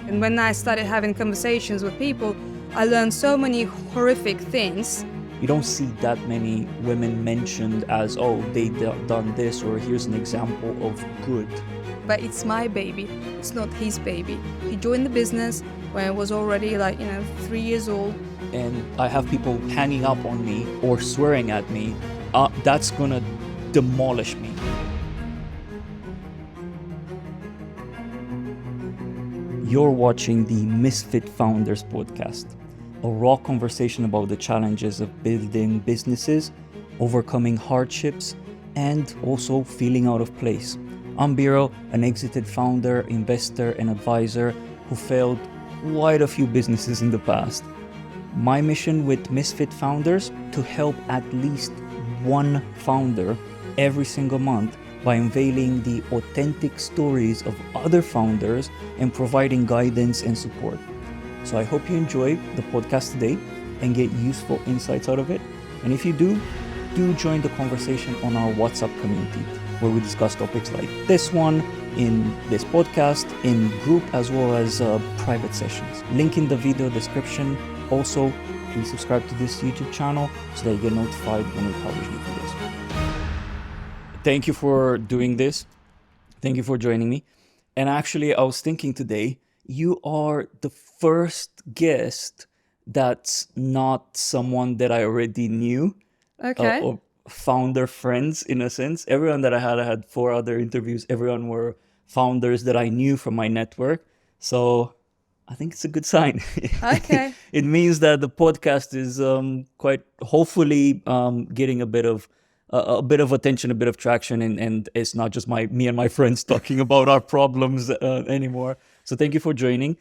And when I started having conversations with people, I learned so many horrific things. You don't see that many women mentioned as, oh, they done this, or here's an example of good. But it's my baby, it's not his baby. He joined the business when I was already 3 years old. And I have people hanging up on me or swearing at me. That's gonna demolish me. You're watching the Misfit Founders podcast, a raw conversation about the challenges of building businesses, overcoming hardships, and also feeling out of place. I'm Biro, an exited founder, investor, and advisor who failed quite a few businesses in the past. My mission with Misfit Founders to help at least one founder every single month by unveiling the authentic stories of other founders and providing guidance and support. So I hope you enjoy the podcast today and get useful insights out of it. And if you do join the conversation on our WhatsApp community, where we discuss topics like this one, in this podcast, in group, as well as private sessions. Link in the video description. Also, please subscribe to this YouTube channel so that you get notified when we publish new videos. Thank you for doing this. Thank you for joining me. And actually, I was thinking today, you are the first guest that's not someone that I already knew. Okay. Or founder friends, in a sense. Everyone that I had 4 other interviews. Everyone were founders that I knew from my network. So I think it's a good sign. Okay. It means that the podcast is quite hopefully getting a bit of attention, a bit of traction, and it's not just me and my friends talking about our problems anymore. So thank you for joining.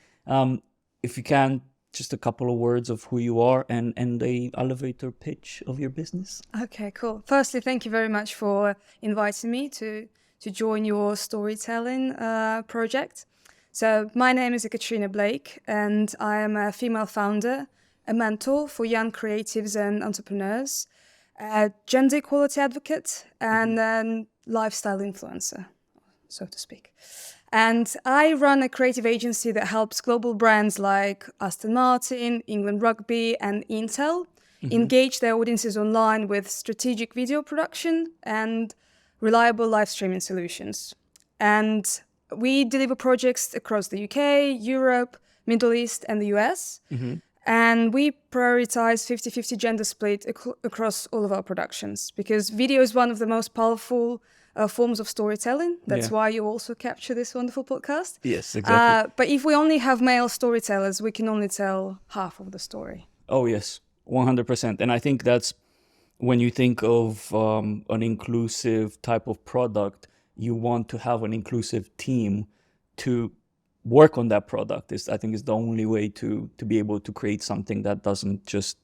If you can, just a couple of words of who you are and the elevator pitch of your business. Okay, cool. Firstly, thank you very much for inviting me to join your storytelling project. So my name is Ekaterina Blake, and I am a female founder, a mentor for young creatives and entrepreneurs, a gender equality advocate, and a lifestyle influencer, so to speak. And I run a creative agency that helps global brands like Aston Martin, England Rugby, and Intel engage their audiences online with strategic video production and reliable live streaming solutions. And we deliver projects across the UK, Europe, Middle East, and the US. And we prioritize 50-50 gender split across all of our productions because video is one of the most powerful forms of storytelling. That's why you also capture this wonderful podcast. Yes, exactly. But if we only have male storytellers, we can only tell half of the story. Oh, yes, 100%. And I think that's when you think of an inclusive type of product, you want to have an inclusive team to work on that product. I think is the only way to be able to create something that doesn't just,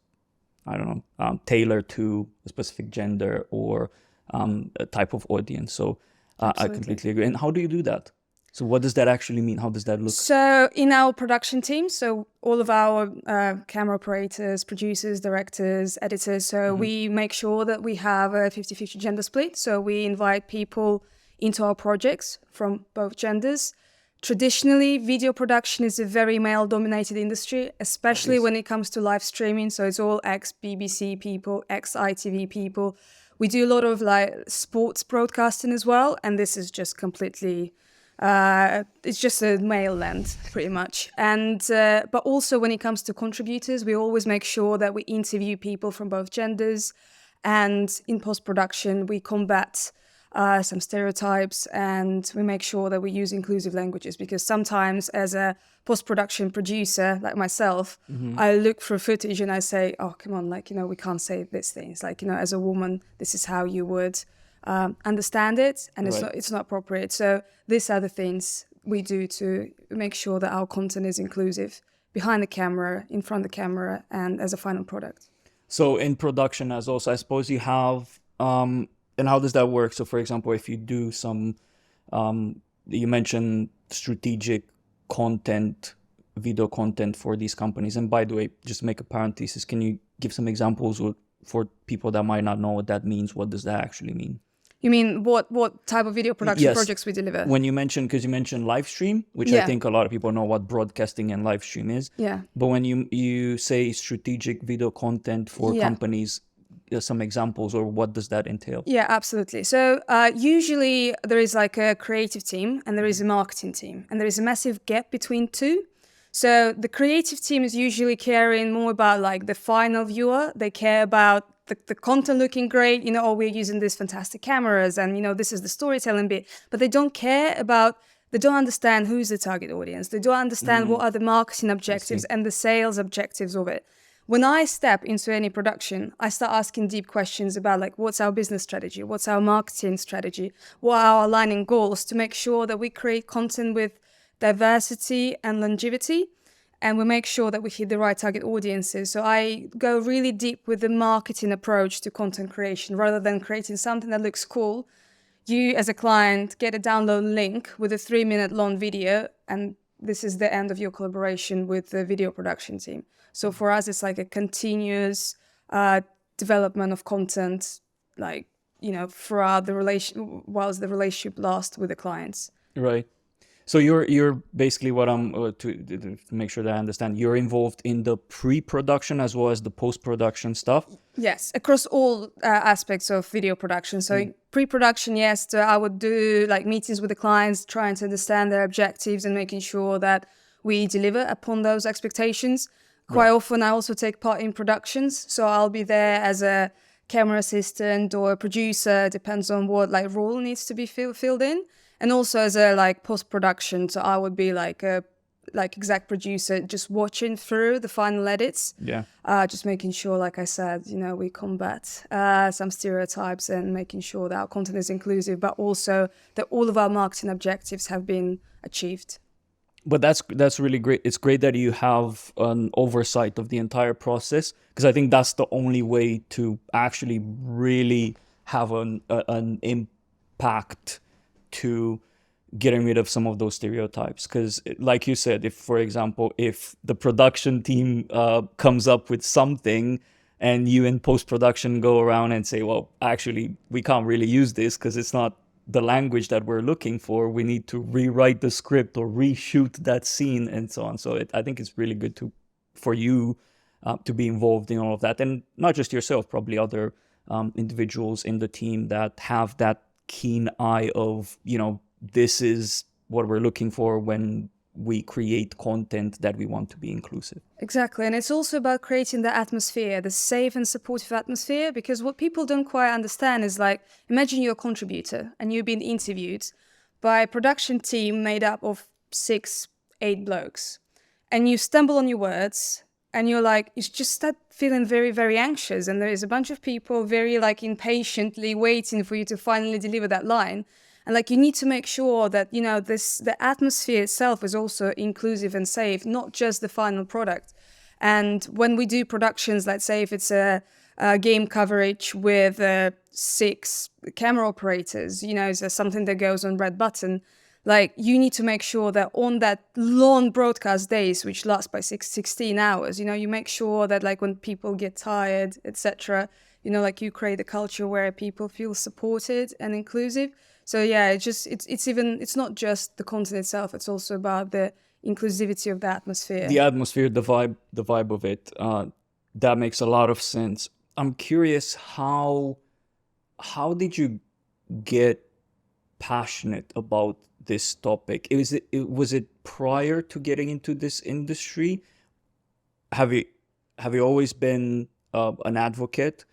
tailor to a specific gender or a type of audience. So I completely agree. And how do you do that? So what does that actually mean? How does that look? So in our production team, so all of our camera operators, producers, directors, editors, so we make sure that we have a 50-50 gender split. So we invite people into our projects from both genders. Traditionally, video production is a very male-dominated industry, especially when it comes to live streaming. So it's all ex-BBC people, ex-ITV people. We do a lot of sports broadcasting as well, and this is just completely, it's just a male land, pretty much. And but also when it comes to contributors, we always make sure that we interview people from both genders, and in post-production, we combat some stereotypes, and we make sure that we use inclusive languages because sometimes as a post-production producer like myself, I look for footage and I say, oh, come on, we can't say these things. As a woman, this is how you would understand it, and it's not appropriate. So these are the things we do to make sure that our content is inclusive behind the camera, in front of the camera, and as a final product. So in production as also, I suppose you have... And how does that work? So, for example, if you do some, you mentioned strategic content, video content for these companies. And by the way, just make a parenthesis. Can you give some examples for people that might not know what that means? What does that actually mean? You mean what type of video production Yes. projects we deliver? When you mentioned, because you mentioned live stream, which I think a lot of people know what broadcasting and live stream is. Yeah. But when you say strategic video content for companies, some examples, or what does that entail? Yeah, absolutely. So usually there is like a creative team and there is a marketing team, and there is a massive gap between two. So the creative team is usually caring more about like the final viewer. They care about the content looking great, you know, oh, we're using these fantastic cameras and, you know, this is the storytelling bit. But they don't care about, they don't understand who's the target audience. They don't understand what are the marketing objectives and the sales objectives of it. When I step into any production, I start asking deep questions about like, what's our business strategy? What's our marketing strategy? What are our aligning goals to make sure that we create content with diversity and longevity, and we make sure that we hit the right target audiences. So I go really deep with the marketing approach to content creation. Rather than creating something that looks cool, you as a client get a download link with a 3-minute long video, and this is the end of your collaboration with the video production team. So for us, it's like a continuous development of content, like, you know, throughout the relation, whilst the relationship lasts with the clients. Right. So you're basically what I'm to make sure that I understand. You're involved in the pre-production as well as the post-production stuff. Yes, across all aspects of video production. So pre-production, yes, so I would do like meetings with the clients, trying to understand their objectives and making sure that we deliver upon those expectations. Quite often, I also take part in productions, so I'll be there as a camera assistant or a producer, depends on what like role needs to be filled in. And also as a like post-production, so I would be like a exec producer, just watching through the final edits. Yeah. Just making sure, like I said, you know, we combat some stereotypes and making sure that our content is inclusive, but also that all of our marketing objectives have been achieved. But that's really great. It's great that you have an oversight of the entire process, because I think that's the only way to actually really have an impact to getting rid of some of those stereotypes. Because like you said, if, for example, if the production team comes up with something and you in post-production go around and say, well, actually, we can't really use this because it's not the language that we're looking for, we need to rewrite the script or reshoot that scene and so on. So I think it's really good for you to be involved in all of that. And not just yourself, probably other individuals in the team that have that keen eye of, you know, this is what we're looking for when we create content that we want to be inclusive. Exactly. And it's also about creating the atmosphere, the safe and supportive atmosphere, because what people don't quite understand is like, imagine you're a contributor and you've been interviewed by a production team made up of 6-8 blokes, and you stumble on your words and you're like, you just start feeling very, very anxious. And there is a bunch of people very like impatiently waiting for you to finally deliver that line. And like, you need to make sure that, you know, the atmosphere itself is also inclusive and safe, not just the final product. And when we do productions, let's say if it's a game coverage with 6 camera operators, you know, is something that goes on red button, like you need to make sure that on that long broadcast days, which last by 16 hours, you know, you make sure that like when people get tired, etc., you know, like you create a culture where people feel supported and inclusive. So yeah, it's not just the content itself, it's also about the inclusivity of the atmosphere. The atmosphere, the vibe of it, that makes a lot of sense. I'm curious, how did you get passionate about this topic? Was it prior to getting into this industry? Have you always been an advocate?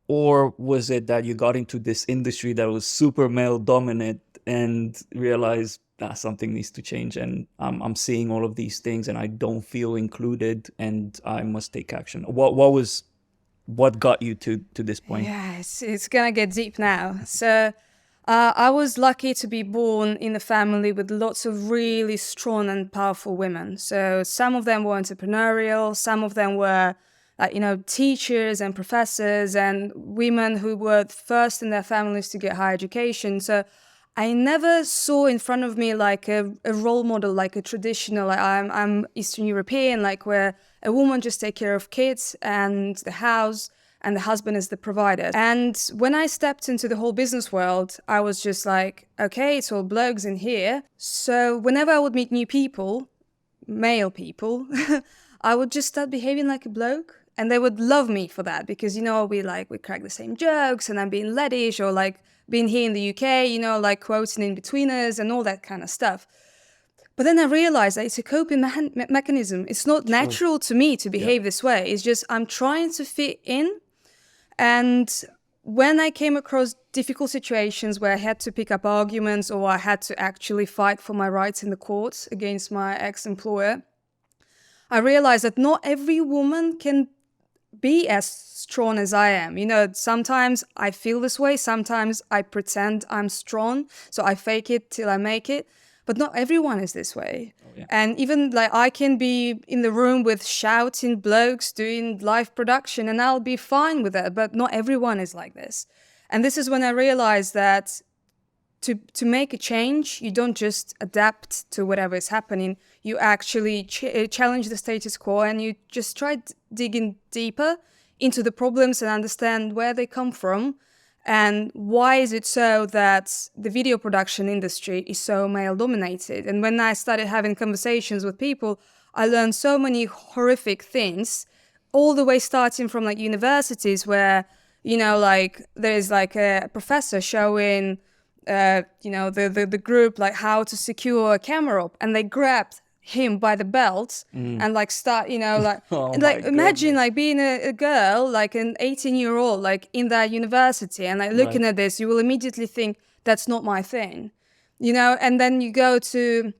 Or was it that you got into this industry that was super male dominant and realized something needs to change, and I'm seeing all of these things and I don't feel included and I must take action? What got you to this point? Yes, it's gonna get deep now. So I was lucky to be born in a family with lots of really strong and powerful women. So some of them were entrepreneurial, some of them were you know, teachers and professors and women who were first in their families to get higher education. So I never saw in front of me like a role model, like a traditional, like I'm Eastern European, like where a woman just take care of kids and the house and the husband is the provider. And when I stepped into the whole business world, I was just like, okay, it's all blokes in here. So whenever I would meet new people, male people, I would just start behaving like a bloke. And they would love me for that because, we crack the same jokes and I'm being laddish or like being here in the UK, like quoting in between us and all that kind of stuff. But then I realized that it's a coping mechanism. It's not natural to me to behave this way. It's just I'm trying to fit in. And when I came across difficult situations where I had to pick up arguments or I had to actually fight for my rights in the courts against my ex-employer, I realized that not every woman can be as strong as I am. Sometimes I feel this way. Sometimes I pretend I'm strong. So I fake it till I make it. But not everyone is this way. Oh, yeah. And even like I can be in the room with shouting blokes doing live production and I'll be fine with that. But not everyone is like this. And this is when I realized that to make a change, you don't just adapt to whatever is happening. You actually challenge the status quo and you just try digging deeper into the problems and understand where they come from and why is it so that the video production industry is so male dominated. And when I started having conversations with people, I learned so many horrific things, all the way starting from like universities where, there's like a professor showing the group like how to secure a camera up, and they grabbed him by the belt and like start Oh and, like imagine goodness. like being a girl, like an 18-year-old, like in that university and like looking at this, you will immediately think that's not my thing, and then you go to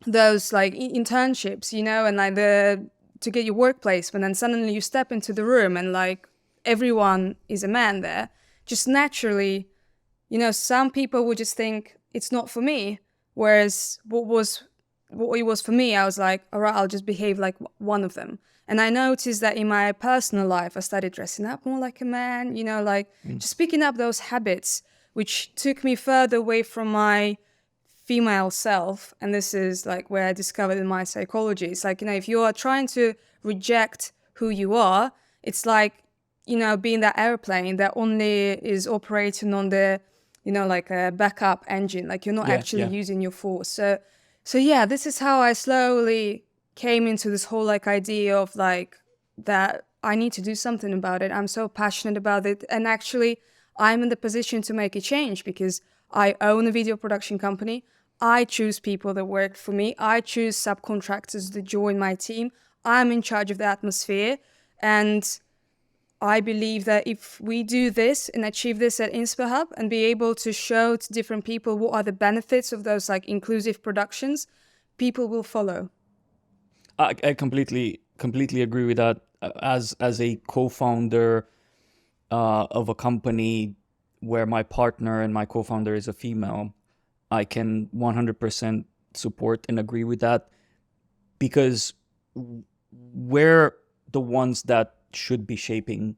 those like internships, and like to get your work placement, and suddenly you step into the room and like everyone is a man there. Just naturally, some people would just think it's not for me. Whereas what it was for me, I was like, all right, I'll just behave like one of them. And I noticed that in my personal life, I started dressing up more like a man, just picking up those habits, which took me further away from my female self. And this is like where I discovered in my psychology. It's like, if you are trying to reject who you are, it's like, being that airplane that only is operating on the, like a backup engine, like you're not actually using your force. So yeah, this is how I slowly came into this whole like idea of like that I need to do something about it. I'm so passionate about it. And actually I'm in the position to make a change because I own a video production company. I choose people that work for me. I choose subcontractors that join my team. I'm in charge of the atmosphere. And I believe that if we do this and achieve this at InspireHub and be able to show to different people what are the benefits of those like inclusive productions, people will follow. I completely agree with that. As a co-founder of a company where my partner and my co-founder is a female, I can 100% support and agree with that, because we're the ones that should be shaping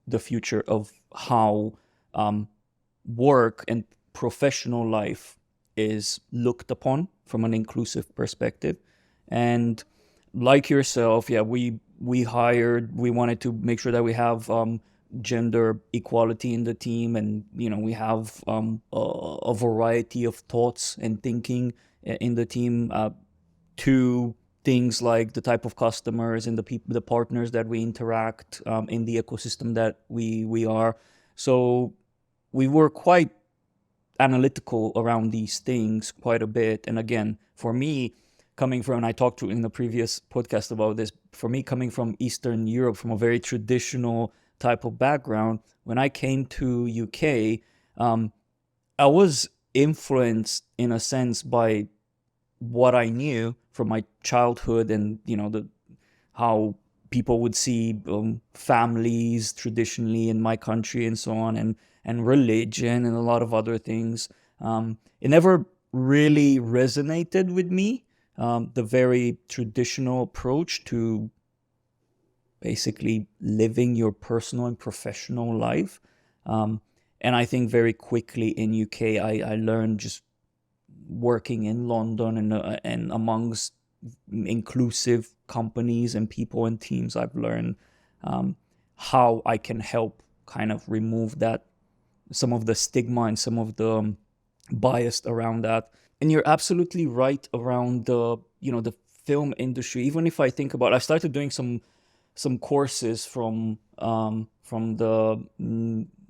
the future of how work and professional life is looked upon from an inclusive perspective. And like yourself, we wanted to make sure that we have gender equality in the team, and we have a variety of thoughts and thinking in the team, to things like the type of customers and the partners that we interact in the ecosystem that we are. So we were quite analytical around these things quite a bit. And again, for me, coming from, and I talked to in the previous podcast about this, for me coming from Eastern Europe, from a very traditional type of background, when I came to UK, I was influenced in a sense by what I knew from my childhood, and how people would see families traditionally in my country and so on, and religion and a lot of other things. It never really resonated with me, the very traditional approach to basically living your personal and professional life. And I think very quickly in UK, I learned, just working in London and amongst inclusive companies and people and teams, I've learned how I can help kind of remove that, some of the stigma and some of the bias around that. And you're absolutely right around the, the film industry. Even if I think about, I started doing some courses from the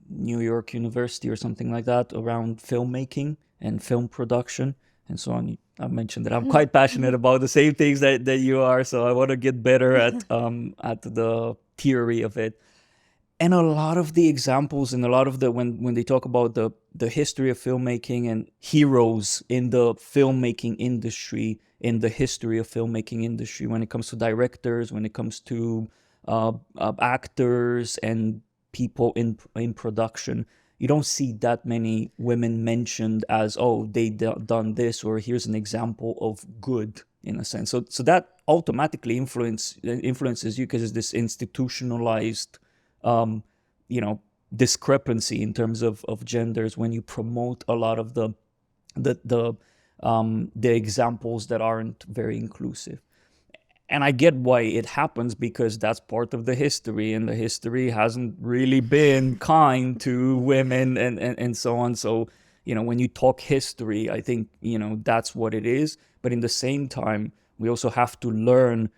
New York University or something like that around filmmaking and film production and so on. I mentioned that I'm quite passionate about the same things that you are, so I want to get better at the theory of it. And a lot of the examples and a lot of the when they talk about the history of filmmaking and heroes in the filmmaking industry, in the history of filmmaking industry, when it comes to directors, when it comes to actors and people in production, you don't see that many women mentioned as, oh, they done this, or here's an example of good, in a sense. So that automatically influences you, because it's this institutionalized discrepancy in terms of genders when you promote a lot of the examples that aren't very inclusive. And I get why it happens, because that's part of the history, and the history hasn't really been kind to women and so on. So, when you talk history, I think, that's what it is. But in the same time, we also have to learn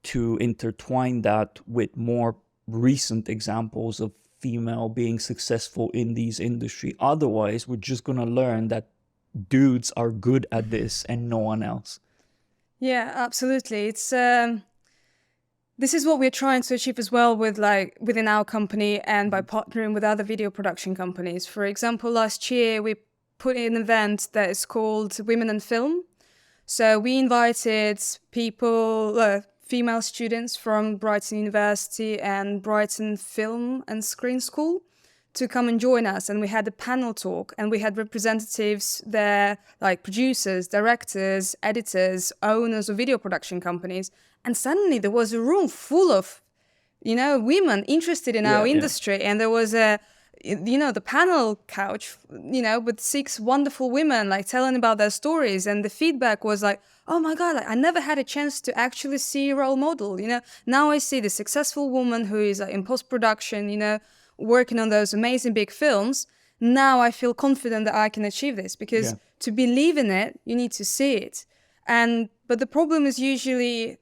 to intertwine that with more recent examples of female being successful in these industry. Otherwise, we're just going to learn that dudes are good at this and no one else. Yeah, absolutely. It's this is what we're trying to achieve as well with within our company and by partnering with other video production companies. For example, last year we put in an event that is called Women in Film. So we invited people, female students from Brighton University and Brighton Film and Screen School to come and join us. And we had a panel talk, and we had representatives there, like producers, directors, editors, owners of video production companies. And suddenly there was a room full of, women interested in our industry. And there was the panel couch, with 6 wonderful women, telling about their stories. And the feedback was like, oh my God, I never had a chance to actually see a role model. Now I see the successful woman who is in post-production, working on those amazing big films. Now I feel confident that I can achieve this, because to believe in it, you need to see it. But the problem is usually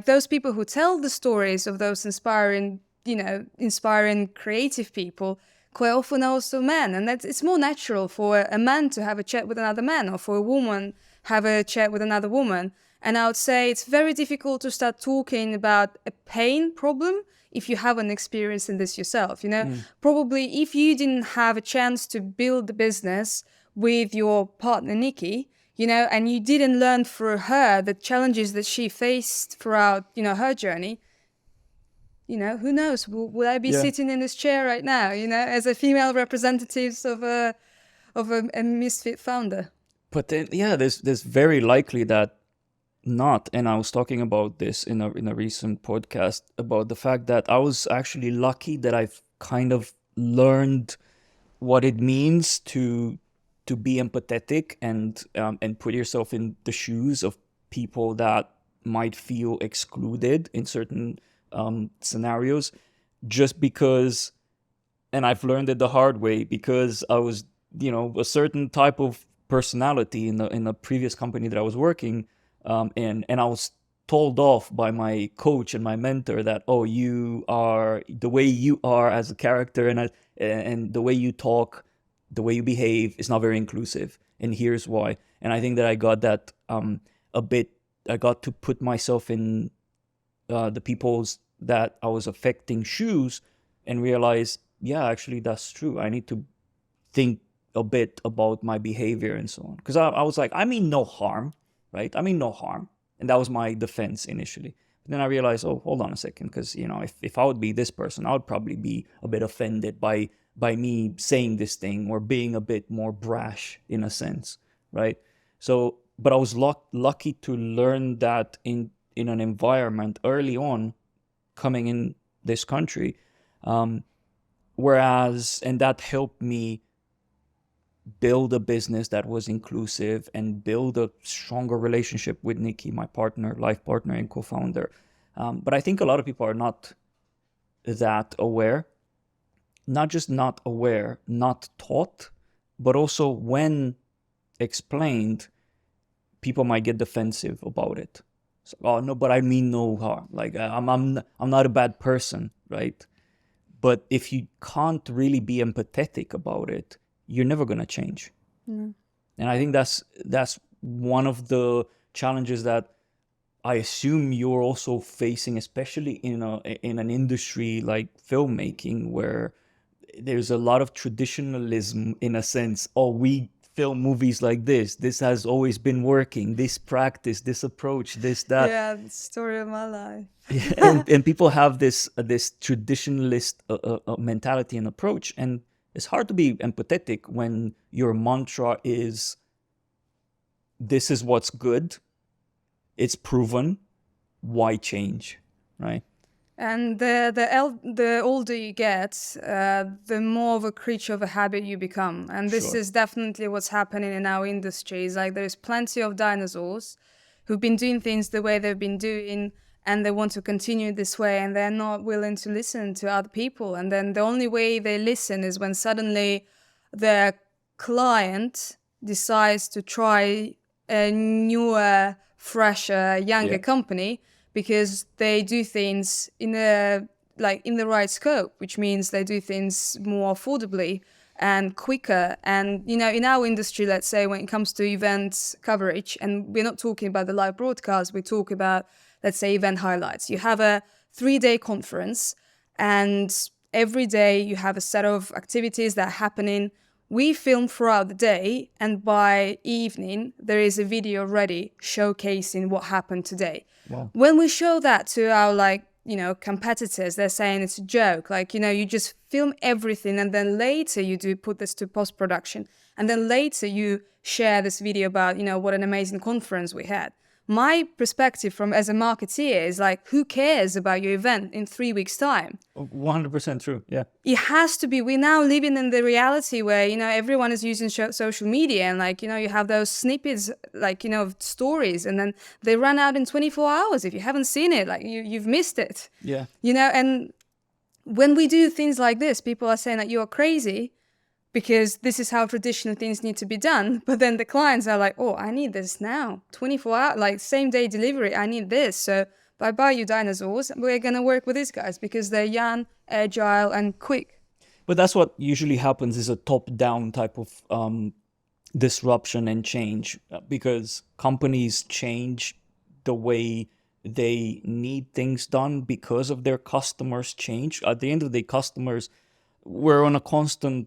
those people who tell the stories of those inspiring creative people, quite often also men. And it's more natural for a man to have a chat with another man, or for a woman have a chat with another woman. And I would say it's very difficult to start talking about a pain problem if you haven't experienced in this yourself. Probably if you didn't have a chance to build the business with your partner Nikki, and you didn't learn through her the challenges that she faced throughout, her journey, who knows? Would I be sitting in this chair right now, as a female representative of a Misfit founder? But then, there's very likely that not. And I was talking about this in a recent podcast about the fact that I was actually lucky that I've kind of learned what it means to be empathetic and put yourself in the shoes of people that might feel excluded in certain scenarios, just because, and I've learned it the hard way, because I was, a certain type of personality in the previous company that I was working and I was told off by my coach and my mentor that, oh, you are the way you are as a character, and the way you talk, the way you behave is not very inclusive, and here's why. And I think that I got that I got to put myself in the people's that I was affecting shoes and realize, actually that's true. I need to think a bit about my behavior and so on, because I was like, I mean no harm, right? I mean no harm. And that was my defense initially. But then I realized, oh, hold on a second, because if I would be this person, I would probably be a bit offended by me saying this thing or being a bit more brash in a sense, right? So, but I was lucky to learn that in an environment early on, coming in this country, and that helped me build a business that was inclusive and build a stronger relationship with Nikki, my partner, life partner and co-founder. But I think a lot of people are not that aware, not just not aware, not taught, but also when explained, people might get defensive about it. So, oh no, but I mean no harm. Like I'm not a bad person, right? But if you can't really be empathetic about it, you're never gonna change. Mm. And I think that's one of the challenges that I assume you're also facing, especially in an industry like filmmaking, where there's a lot of traditionalism in a sense. Oh, we film movies like this. This has always been working. This practice, this approach, this, that. Yeah, the story of my life. and people have this traditionalist mentality and approach. And it's hard to be empathetic when your mantra is, this is what's good. It's proven. Why change, right? And the older you get, the more of a creature of a habit you become. And this Sure. is definitely what's happening in our industries. Like there's plenty of dinosaurs who've been doing things the way they've been doing, and they want to continue this way, and they're not willing to listen to other people. And then the only way they listen is when suddenly their client decides to try a newer, fresher, younger company, because they do things in the right scope, which means they do things more affordably and quicker. And in our industry, let's say when it comes to event coverage, and we're not talking about the live broadcast, we talk about, let's say, event highlights. You have a 3-day conference, and every day you have a set of activities that are happening. We film throughout the day, and by evening, there is a video ready showcasing what happened today. Wow. When we show that to our competitors, they're saying it's a joke. You just film everything, and then later you do put this to post-production. And then later you share this video about, what an amazing conference we had. My perspective as a marketeer is who cares about your event in 3 weeks' time? 100% true, yeah. It has to be. We're now living in the reality where, everyone is using social media, and you have those snippets, of stories, and then they run out in 24 hours. If you haven't seen it, you've missed it. Yeah. And when we do things like this, people are saying that you are crazy, because this is how traditional things need to be done. But then the clients are like, oh, I need this now. 24 hours, same day delivery, I need this. So bye-bye, you dinosaurs. We're going to work with these guys because they're young, agile, and quick. But that's what usually happens, is a top-down type of disruption and change, because companies change the way they need things done because of their customers change. At the end of the day, customers, we're on a constant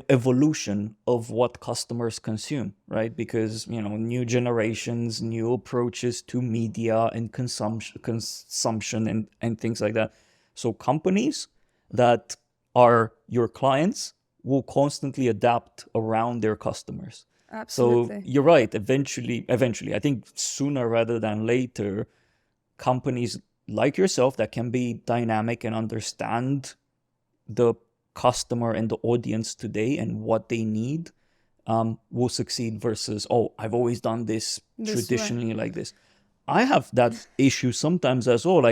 evolution of what customers consume, right? Because new generations, new approaches to media and consumption and things like that. So companies that are your clients will constantly adapt around their customers. Absolutely. So you're right. Eventually, I think sooner rather than later, companies like yourself that can be dynamic and understand the customer and the audience today and what they need will succeed, versus, oh, I've always done this traditionally like this. I have that issue sometimes as well.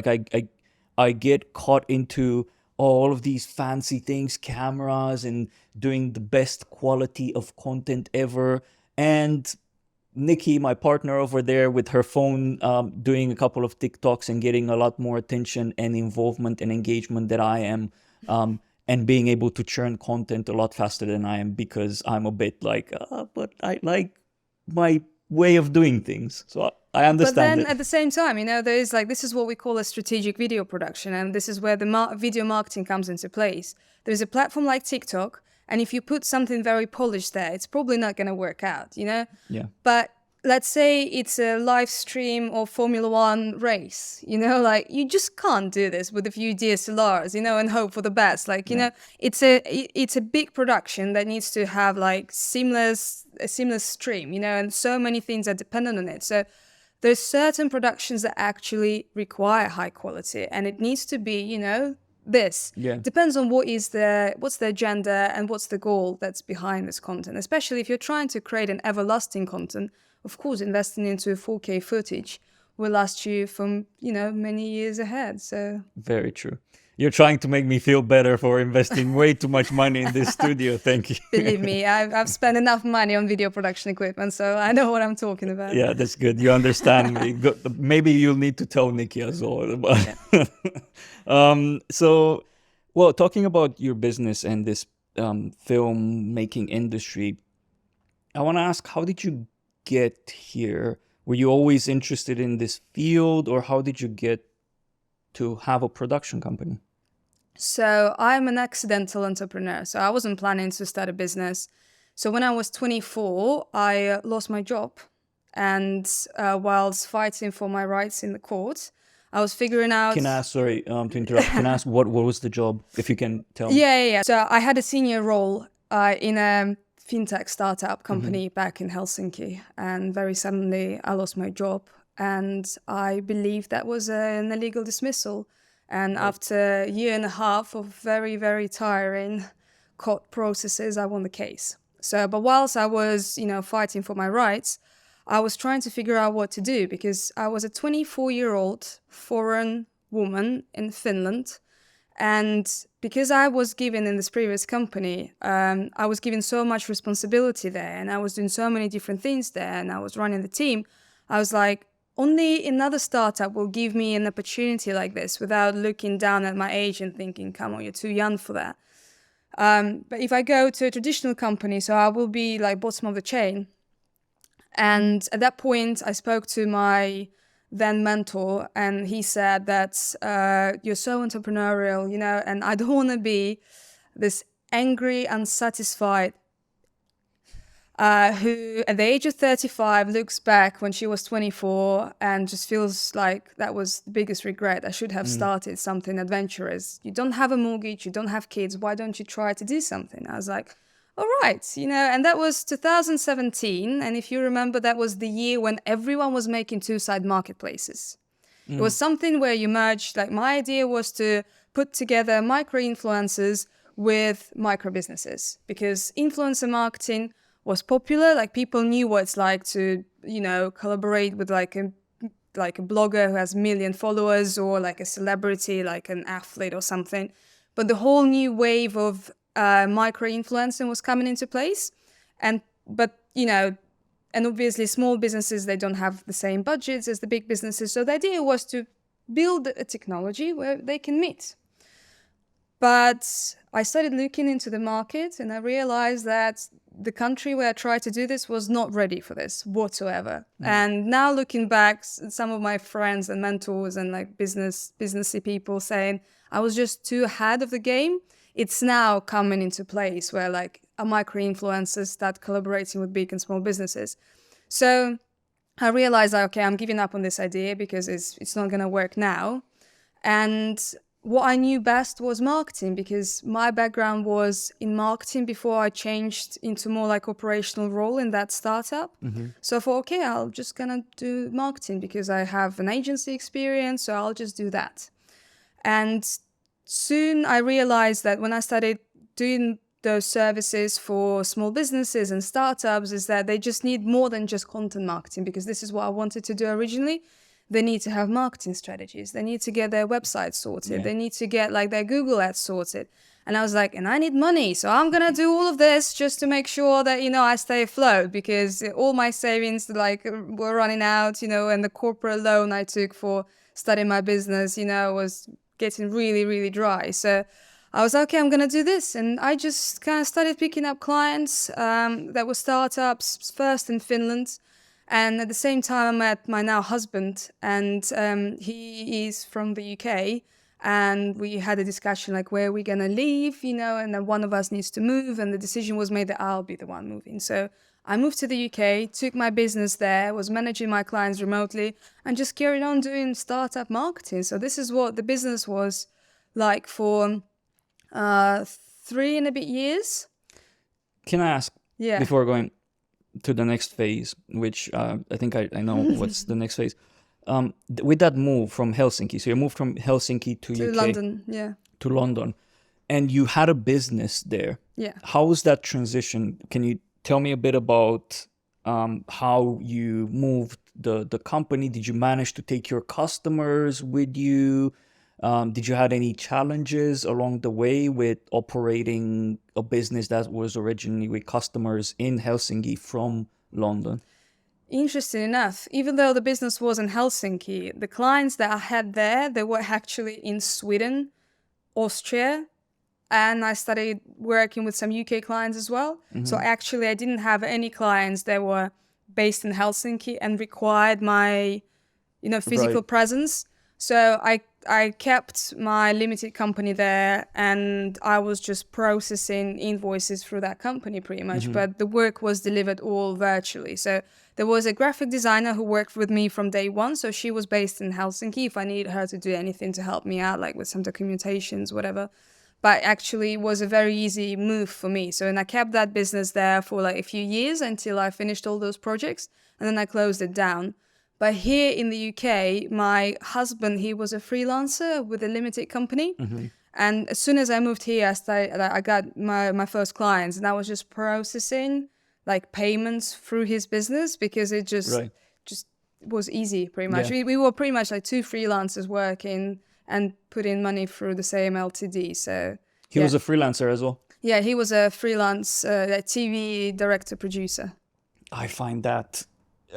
I get caught into all of these fancy things, cameras, and doing the best quality of content ever. And Nikki, my partner over there, with her phone, doing a couple of TikToks and getting a lot more attention and involvement and engagement than I am. And being able to churn content a lot faster than I am, because I'm a bit but I like my way of doing things. So I understand. But then at the same time, there is this is what we call a strategic video production. And this is where the video marketing comes into place. There's a platform like TikTok, and if you put something very polished there, it's probably not going to work out, Yeah. But let's say it's a live stream of Formula One race, you just can't do this with a few DSLRs, and hope for the best. It's a big production that needs to have a seamless stream, and so many things are dependent on it. So there's certain productions that actually require high quality, and it needs to be, this. Yeah. Depends on what's the agenda and what's the goal that's behind this content. Especially if you're trying to create an everlasting content, of course, investing into 4K footage will last you from, many years ahead. So very true. You're trying to make me feel better for investing way too much money in this studio. Thank you. believe me, I've spent enough money on video production equipment, so I know what I'm talking about. Yeah, that's good. You understand me. Maybe you'll need to tell Nikki as well about so, well, talking about your business and this film making industry, I want to ask, how did you get here? Were you always interested in this field, or how did you get to have a production company? So I'm an accidental entrepreneur. So I wasn't planning to start a business. So when I was 24, I lost my job. And whilst fighting for my rights in the court, I was figuring out... Can I ask, sorry to interrupt, can I ask what was the job, if you can tell me? Yeah. So I had a senior role in a fintech startup company back in Helsinki. And very suddenly I lost my job. And I believe that was an illegal dismissal. And after a year and a half of very, very tiring court processes, I won the case. So, but whilst I was, fighting for my rights, I was trying to figure out what to do, because I was a 24-year-old foreign woman in Finland. And because I was given in this previous company, I was given so much responsibility there, and I was doing so many different things there, and I was running the team. I was like, only another startup will give me an opportunity like this without looking down at my age and thinking, come on, you're too young for that. But if I go to a traditional company, so I will be like bottom of the chain. And at that point, I spoke to my then mentor, and he said that you're so entrepreneurial, and I don't want to be this angry, unsatisfied who at the age of 35 looks back when she was 24 and just feels like that was the biggest regret. I should have started something adventurous. You don't have a mortgage, you don't have kids. Why don't you try to do something? I was like, all right, and that was 2017. And if you remember, that was the year when everyone was making two-side marketplaces. It was something where you merged, like my idea was to put together micro-influencers with micro-businesses, because influencer marketing was popular. Like people knew what it's like to, collaborate with like a blogger who has 1 million followers, or like a celebrity, like an athlete or something. But the whole new wave of micro-influencing was coming into place. And obviously small businesses, they don't have the same budgets as the big businesses. So the idea was to build a technology where they can meet. But I started looking into the market, and I realized that the country where I tried to do this was not ready for this whatsoever. And now looking back, some of my friends and mentors and like businessy people saying I was just too ahead of the game. It's now coming into place where like a micro-influencers start collaborating with big and small businesses. So I realized, okay, I'm giving up on this idea because it's not going to work now. And what I knew best was marketing, because my background was in marketing before I changed into more like operational role in that startup. So I thought, okay, I'll just gonna do marketing because I have an agency experience, so I'll just do that. And soon I realized that when I started doing those services for small businesses and startups, is that they just need more than just content marketing, because this is what I wanted to do originally. They need to have marketing strategies. They need to get their website sorted. They need to get like their Google ads sorted. And I was like, and I need money. So I'm going to do all of this just to make sure that, I stay afloat, because all my savings were running out, and the corporate loan I took for starting my business, was getting really, really dry. So I was like, okay, I'm going to do this. And I just kind of started picking up clients that were startups, first in Finland. And at the same time, I met my now husband, and he is from the UK. And we had a discussion like, where are we going to live, and then one of us needs to move. And the decision was made that I'll be the one moving. So I moved to the UK, took my business there, was managing my clients remotely, and just carried on doing startup marketing. So this is what the business was like for 3 and a bit years. Can I ask, before going to the next phase, which I think I know what's the next phase, with that move from Helsinki, so you moved from Helsinki to UK, London, to London, and you had a business there. Yeah. How was that transition? Can you tell me a bit about how you moved the company. Did you manage to take your customers with you? Did you had any challenges along the way with operating a business that was originally with customers in Helsinki from London? Interesting enough, even though the business was in Helsinki, the clients that I had there, they were actually in Sweden, Austria, and I started working with some UK clients as well. So actually I didn't have any clients that were based in Helsinki and required my, physical Right. presence. So I kept my limited company there, and I was just processing invoices through that company pretty much. But the work was delivered all virtually. So there was a graphic designer who worked with me from day one. So she was based in Helsinki if I needed her to do anything to help me out, like with some documentations, whatever. But actually it was a very easy move for me. So, and I kept that business there for like a few years until I finished all those projects, and then I closed it down. But here in the UK, my husband, he was a freelancer with a limited company. And as soon as I moved here, I got my first clients, and I was just processing like payments through his business because it Right. just was easy pretty much. Yeah. We were pretty much like two freelancers working and putting money through the same LTD. So He was a freelancer as well. yeah, he was a freelance TV director producer. I find that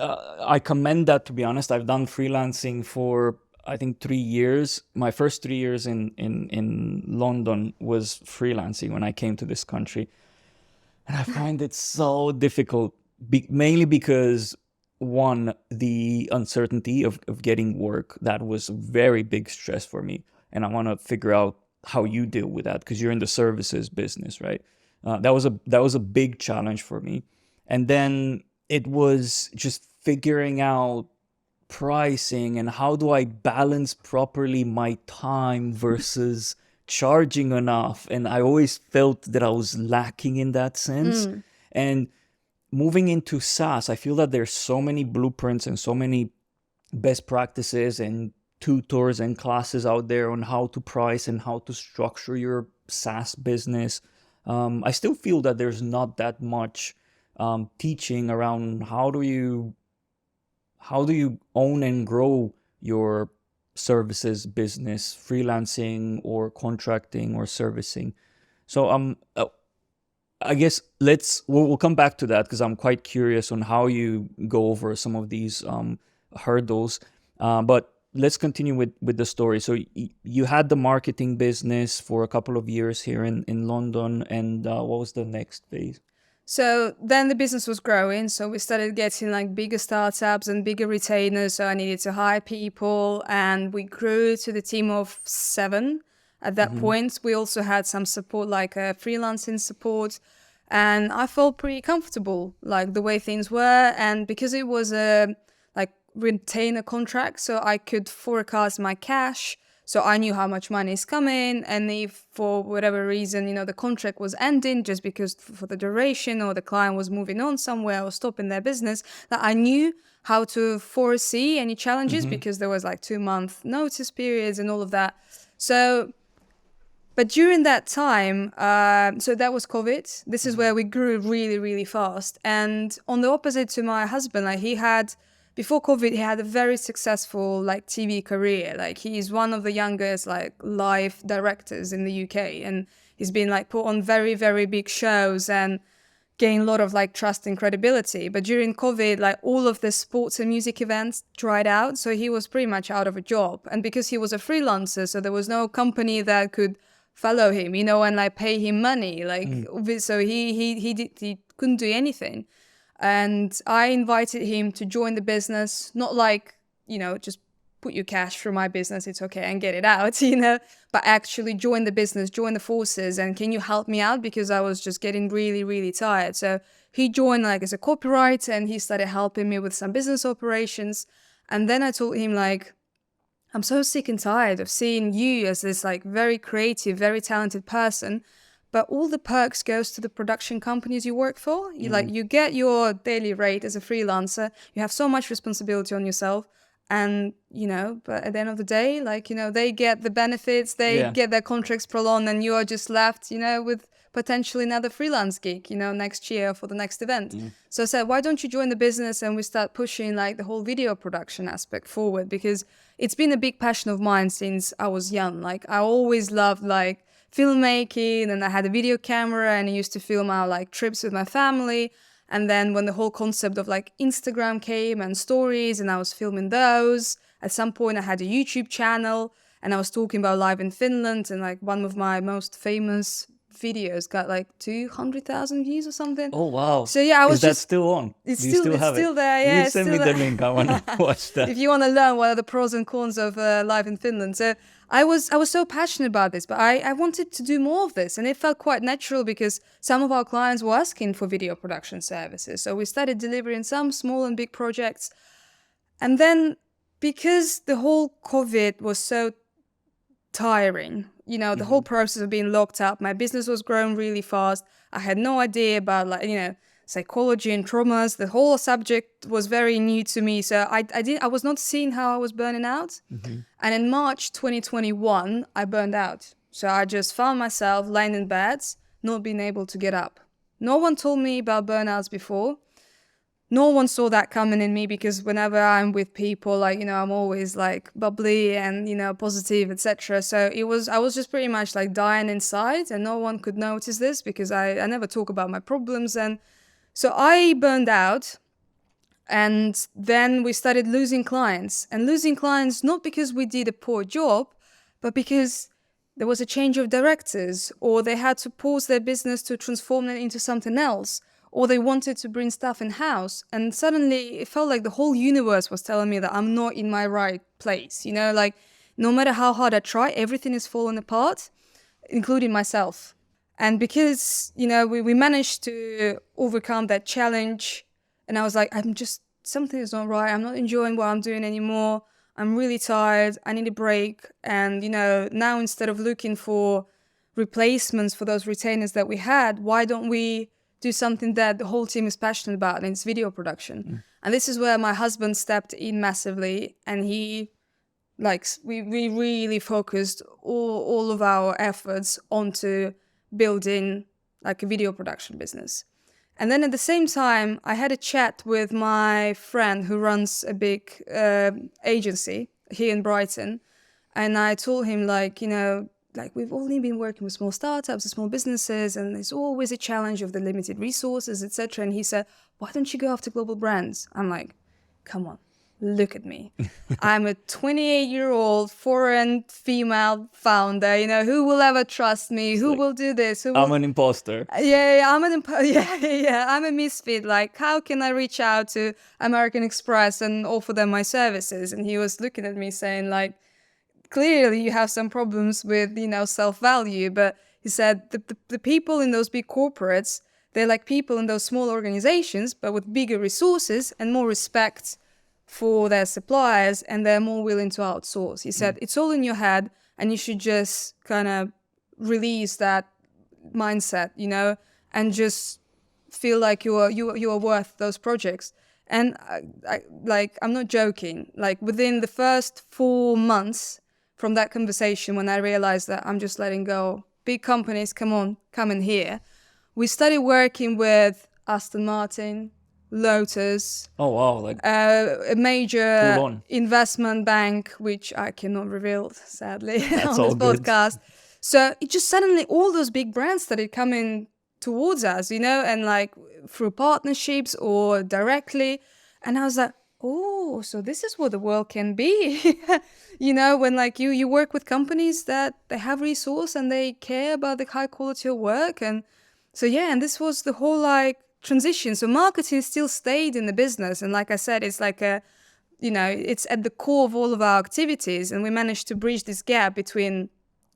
I commend that, to be honest. I've done freelancing for I think 3 years. My first 3 years in London was freelancing when I came to this country. And I find it so difficult, mainly because one, the uncertainty of getting work, that was very big stress for me. And I want to figure out how you deal with that because you're in the services business, right? That was a big challenge for me. And then it was just figuring out pricing and how do I balance properly my time versus charging enough. And I always felt that I was lacking in that sense. And moving into SaaS, I feel that there's so many blueprints and so many best practices and tutors and classes out there on how to price and how to structure your SaaS business. I still feel that there's not that much teaching around how do you own and grow your services business, freelancing or contracting or servicing. So I guess we'll come back to that because I'm quite curious on how you go over some of these hurdles. But let's continue with the story. So you had the marketing business for a couple of years here in London, and what was the next phase? So then the business was growing. So we started getting like bigger startups and bigger retainers. So I needed to hire people, and we grew to the team of 7 at that point. We also had some support, like freelancing support. And I felt pretty comfortable, like the way things were. And because it was a like retainer contract, so I could forecast my cash. So I knew how much money is coming, and if for whatever reason, the contract was ending just because for the duration or the client was moving on somewhere or stopping their business, that I knew how to foresee any challenges because there was like 2-month notice periods and all of that. So, but during that time, so that was COVID. This is where we grew really, really fast. And on the opposite to my husband, like before COVID, he had a very successful like TV career. Like he's one of the youngest like live directors in the UK, and he's been like put on very, very big shows and gained a lot of like trust and credibility. But during COVID, like all of the sports and music events dried out, so he was pretty much out of a job. And because he was a freelancer, so there was no company that could follow him, and like pay him money. Like so he couldn't do anything. And I invited him to join the business, not like, just put your cash through my business, it's okay, and get it out, but actually join the business, join the forces, and can you help me out? Because I was just getting really, really tired. So he joined like as a copywriter, and he started helping me with some business operations. And then I told him like, I'm so sick and tired of seeing you as this like very creative, very talented person, but all the perks goes to the production companies you work for. You get your daily rate as a freelancer. You have so much responsibility on yourself. And, but at the end of the day, they get the benefits, they get their contracts prolonged, and you are just left, potentially another freelance gig, next year for the next event. So I said, why don't you join the business and we start pushing like the whole video production aspect forward? Because it's been a big passion of mine since I was young. Like I always loved like filmmaking, and I had a video camera and I used to film our like trips with my family. And then when the whole concept of like Instagram came and stories, and I was filming those, at some point I had a YouTube channel and I was talking about life in Finland, and like one of my most famous videos got like 200,000 views or something. Oh, wow. So yeah, I was Is that still on? It's Do you still have still it? there, yeah. You send me the link. I want to watch that. If you want to learn what are the pros and cons of life in Finland. So I was so passionate about this, but I wanted to do more of this, and it felt quite natural because some of our clients were asking for video production services. So we started delivering some small and big projects. And then because the whole COVID was so tiring, the whole process of being locked up, my business was growing really fast. I had no idea about psychology and traumas. The whole subject was very new to me. So I was not seeing how I was burning out. And in March 2021, I burned out. So I just found myself lying in bed, not being able to get up. No one told me about burnouts before. No one saw that coming in me, because whenever I'm with people, I'm always like bubbly and, positive, etc. So I was just pretty much like dying inside, and no one could notice this because I never talk about my problems. And so I burned out, and then we started losing clients, not because we did a poor job, but because there was a change of directors, or they had to pause their business to transform it into something else, or they wanted to bring stuff in-house. And suddenly it felt like the whole universe was telling me that I'm not in my right place. Like no matter how hard I try, everything is falling apart, including myself. And because, we managed to overcome that challenge, and I was like, something is not right. I'm not enjoying what I'm doing anymore. I'm really tired. I need a break. And, now instead of looking for replacements for those retainers that we had, why don't we do something that the whole team is passionate about, and it's video production. And this is where my husband stepped in massively, and we really focused all of our efforts onto building like a video production business. And then at the same time, I had a chat with my friend who runs a big agency here in Brighton, and I told him we've only been working with small startups and small businesses, and there's always a challenge of the limited resources, etc. And he said, why don't you go after global brands? I'm like, come on, look at me. I'm a 28-year-old foreign female founder. Who will ever trust me? Who will do this? I'm an imposter. I'm a misfit. Like, how can I reach out to American Express and offer them my services? And he was looking at me saying like, clearly you have some problems with, self-value. But he said the people in those big corporates, they're like people in those small organizations, but with bigger resources and more respect for their suppliers, and they're more willing to outsource. He said, it's all in your head, and you should just kind of release that mindset, and just feel like you are worth those projects. And I'm not joking. Like within the first 4 months from that conversation, when I realized that I'm just letting go, big companies, come in here. We started working with Aston Martin, Lotus. Oh, wow. A major investment bank, which I cannot reveal, sadly, on this podcast. So it just suddenly, all those big brands started coming towards us, and like through partnerships or directly. And I was like, oh, so this is what the world can be. When like you work with companies that they have resource and they care about the high quality of work. And so, and this was the whole like transition. So marketing still stayed in the business. And like I said, it's like it's at the core of all of our activities. And we managed to bridge this gap between,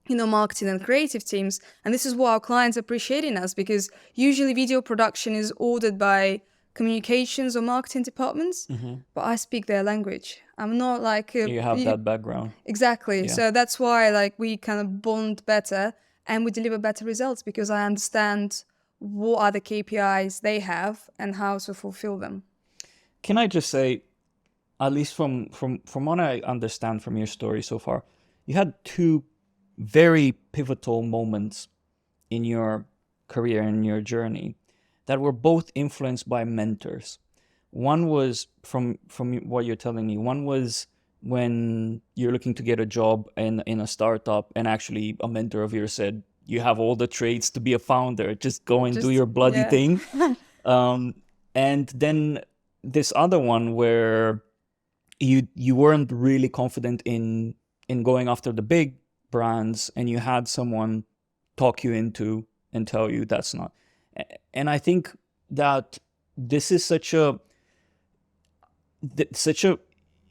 marketing and creative teams. And this is what our clients appreciate in us, because usually video production is ordered by communications or marketing departments, but I speak their language. I'm not like you have that background. Exactly. Yeah. So that's why like we kind of bond better and we deliver better results, because I understand what are the KPIs they have and how to fulfill them. Can I just say, at least from what I understand from your story so far, you had 2 very pivotal moments in your career and your journey that were both influenced by mentors. One was from what you're telling me. One was when you're looking to get a job in a startup, and actually a mentor of yours said, you have all the traits to be a founder. Just go and do your bloody thing. And then this other one where you weren't really confident in going after the big brands, and you had someone talk you into and tell you that's not. And I think that this is such a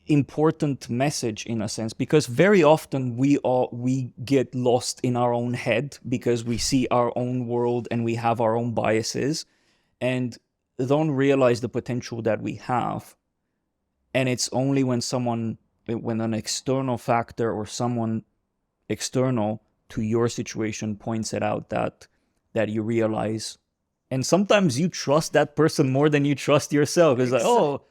important message in a sense, because very often we get lost in our own head because we see our own world and we have our own biases and don't realize the potential that we have. And it's only when an external factor or someone external to your situation points it out that you realize. And sometimes you trust that person more than you trust yourself. It's like, oh,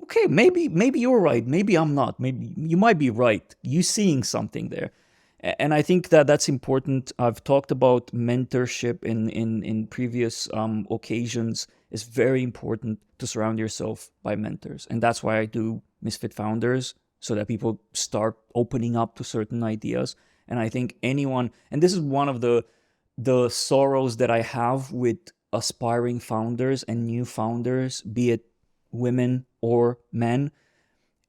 okay, maybe you're right. Maybe I'm not. Maybe you might be right. You seeing something there. And I think that that's important. I've talked about mentorship in previous occasions. It's very important to surround yourself by mentors. And that's why I do Misfit Founders, so that people start opening up to certain ideas. And I think anyone, and this is one of the sorrows that I have with aspiring founders and new founders, be it women or men,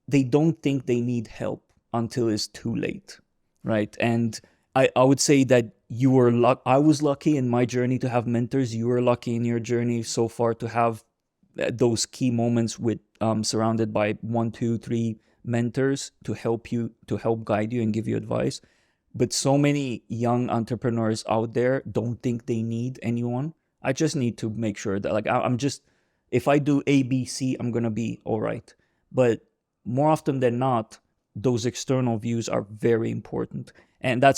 they don't think they need help until it's too late, right? And I would say that I was lucky in my journey to have mentors. You were lucky in your journey so far to have those key moments with surrounded by 1, 2, 3 mentors to help guide you and give you advice. But so many young entrepreneurs out there don't think they need anyone. I just need to make sure that, like, if I do A, B, C, I'm going to be all right. But more often than not, those external views are very important. And I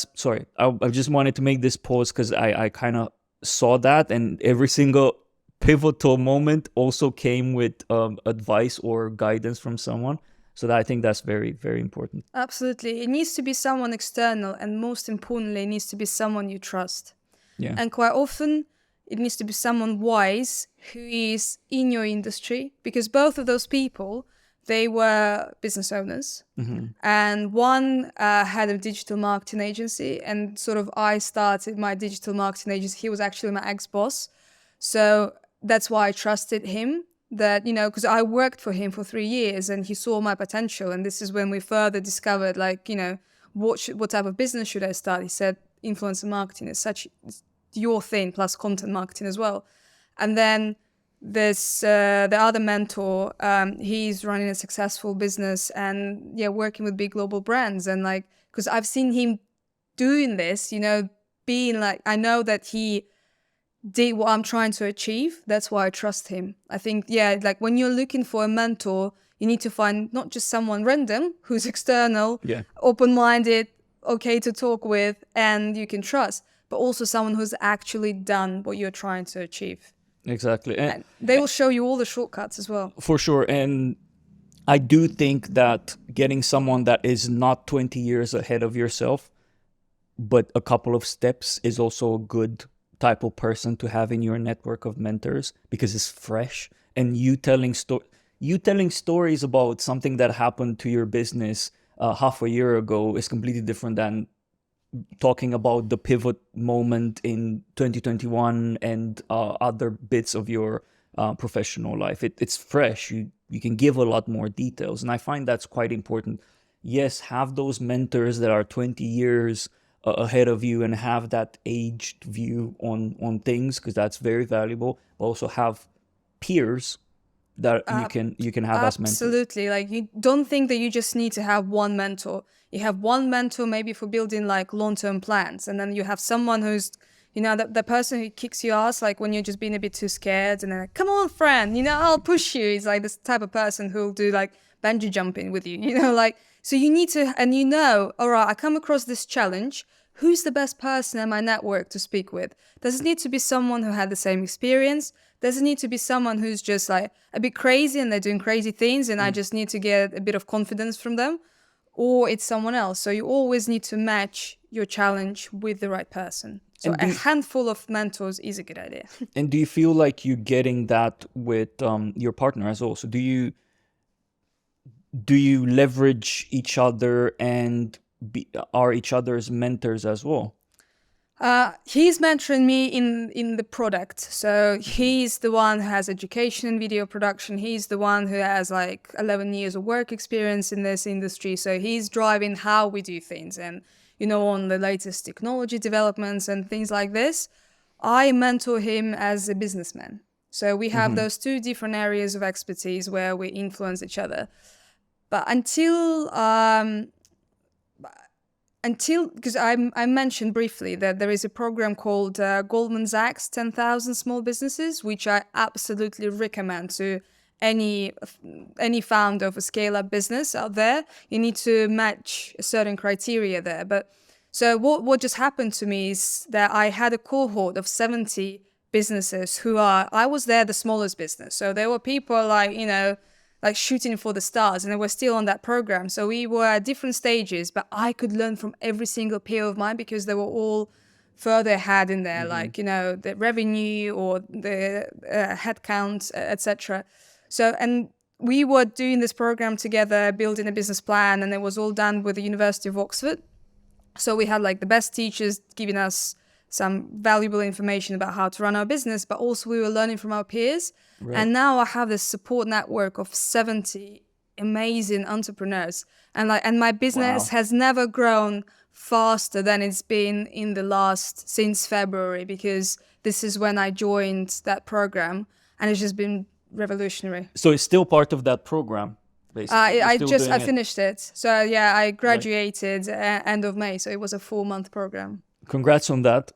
just wanted to make this pause because I kind of saw that, and every single pivotal moment also came with advice or guidance from someone. So I think that's very, very important. Absolutely. It needs to be someone external, and most importantly, it needs to be someone you trust. Yeah. And quite often, it needs to be someone wise who is in your industry, because both of those people, they were business owners. Mm-hmm. And one had a digital marketing agency, and sort of I started my digital marketing agency. He was actually my ex-boss. So that's why I trusted him, that, because I worked for him for 3 years and he saw my potential. And this is when we further discovered, what type of business should I start? He said, influencer marketing is it's your thing, plus content marketing as well. And then there's the other mentor. He's running a successful business and working with big global brands. And because I've seen him doing this, being I know that he did what I'm trying to achieve. That's why I trust him. I think, when you're looking for a mentor, you need to find not just someone random who's external, open-minded, okay to talk with, and you can trust, but also someone who's actually done what you're trying to achieve. Exactly. And they will show you all the shortcuts as well. For sure. And I do think that getting someone that is not 20 years ahead of yourself, but a couple of steps, is also a good type of person to have in your network of mentors, because it's fresh. And you telling stories about something that happened to your business half a year ago is completely different than talking about the pivot moment in 2021 and other bits of your professional life. It's fresh. You can give a lot more details. And I find that's quite important. Yes, have those mentors that are 20 years ahead of you and have that aged view on things, because that's very valuable. But also have peers that you can have as mentors. Absolutely. You don't think that you just need to have one mentor. You have one mentor maybe for building long-term plans, and then you have someone who's the person who kicks your ass when you're just being a bit too scared, and then come on friend, I'll push you. He's this type of person who'll do bungee jumping with you, so you need to, and all right, I come across this challenge. Who's the best person in my network to speak with? Does it need to be someone who had the same experience? Does it need to be someone who's just a bit crazy and they're doing crazy things and I just need to get a bit of confidence from them? or it's someone else. So you always need to match your challenge with the right person. So And a handful of mentors is a good idea. And do you feel like you're getting that with your partner as well? So do you leverage each other and are each other's mentors as well? He's mentoring me in the product. So he's the one who has education in video production. He's the one who has like 11 years of work experience in this industry. So he's driving how we do things and, on the latest technology developments and things like this. I mentor him as a businessman. So we have those two different areas of expertise where we influence each other. But until because I mentioned briefly that there is a program called Goldman Sachs 10,000 Small Businesses, which I absolutely recommend to any founder of a scale-up business out there. You need to match a certain criteria there. But so what just happened to me is that I had a cohort of 70 businesses I was there the smallest business. So there were people like shooting for the stars, and they were still on that program. So we were at different stages, but I could learn from every single peer of mine because they were all further ahead in there, like, the revenue or the headcount, etc. So, and we were doing this program together, building a business plan, and it was all done with the University of Oxford. So we had like the best teachers giving us some valuable information about how to run our business, but also we were learning from our peers. Right. And now I have this support network of 70 amazing entrepreneurs. And my business has never grown faster than it's been since February, because this is when I joined that program, and it's just been revolutionary. So it's still part of that program, basically. I finished it. So yeah, I graduated end of May. So it was a 4-month program. Congrats on that.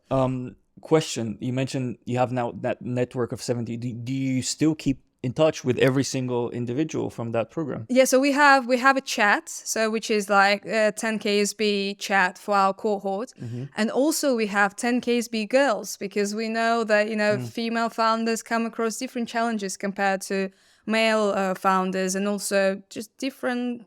Question, you mentioned you have now that network of 70. Do you still keep in touch with every single individual from that program? Yeah, so we have a chat, which is like a 10KSB chat for our cohort. And also we have 10KSB girls, because we know that, female founders come across different challenges compared to male founders, and also just different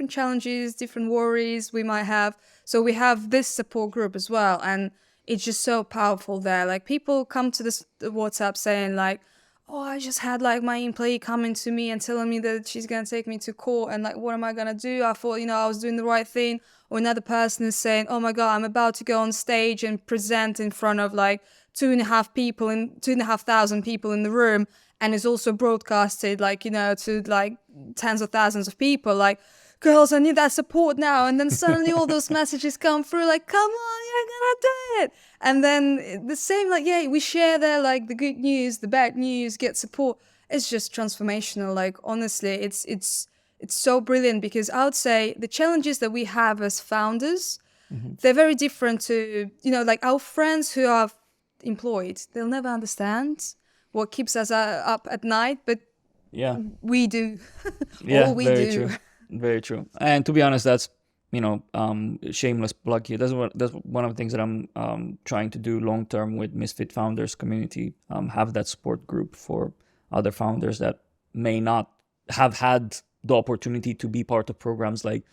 challenges, different worries we might have. So we have this support group as well, and it's just so powerful there. Like, people come to this WhatsApp saying like, oh, I just had like my employee coming to me and telling me that she's going to take me to court, and like, what am I going to do? I thought, I was doing the right thing. Or another person is saying, oh my God, I'm about to go on stage and present in front of like 2,500 people in the room. And it's also broadcasted like, to like tens of thousands of people, like, girls, I need that support now. And then suddenly all those messages come through like, come on, you're gonna do it. And then the same, like, yeah, we share there, like, the good news, the bad news, get support. It's just transformational. Like, honestly, it's so brilliant, because I would say the challenges that we have as founders, they're very different to, like our friends who are employed. They'll never understand what keeps us up at night, but we do. Yeah, very true. Very true. And to be honest, that's, shameless plug here. That's one of the things that I'm trying to do long term with Misfit Founders community. Have that support group for other founders that may not have had the opportunity to be part of programs like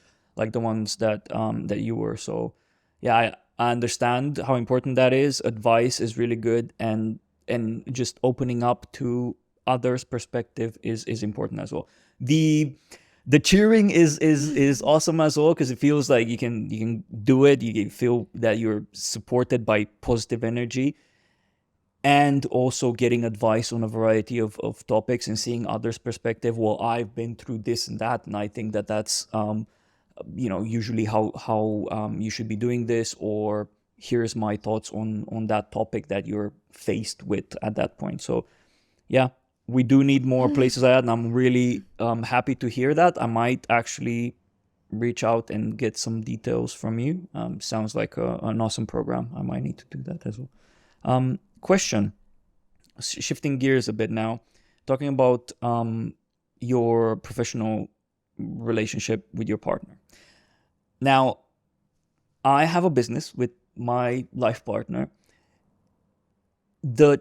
the ones that you were. So yeah, I understand how important that is. Advice is really good, and just opening up to others' perspective is important as well. The cheering is awesome as well, because it feels like you can do it. You feel that you're supported by positive energy, and also getting advice on a variety of topics and seeing others' perspective. Well, I've been through this and that, and I think that's usually how you should be doing this, or here's my thoughts on that topic that you're faced with at that point. So yeah, we do need more places like that, and I'm really happy to hear that. I might actually reach out and get some details from you. Sounds like an awesome program. I might need to do that as well. Question, shifting gears a bit now, talking about your professional relationship with your partner. Now, I have a business with my life partner. The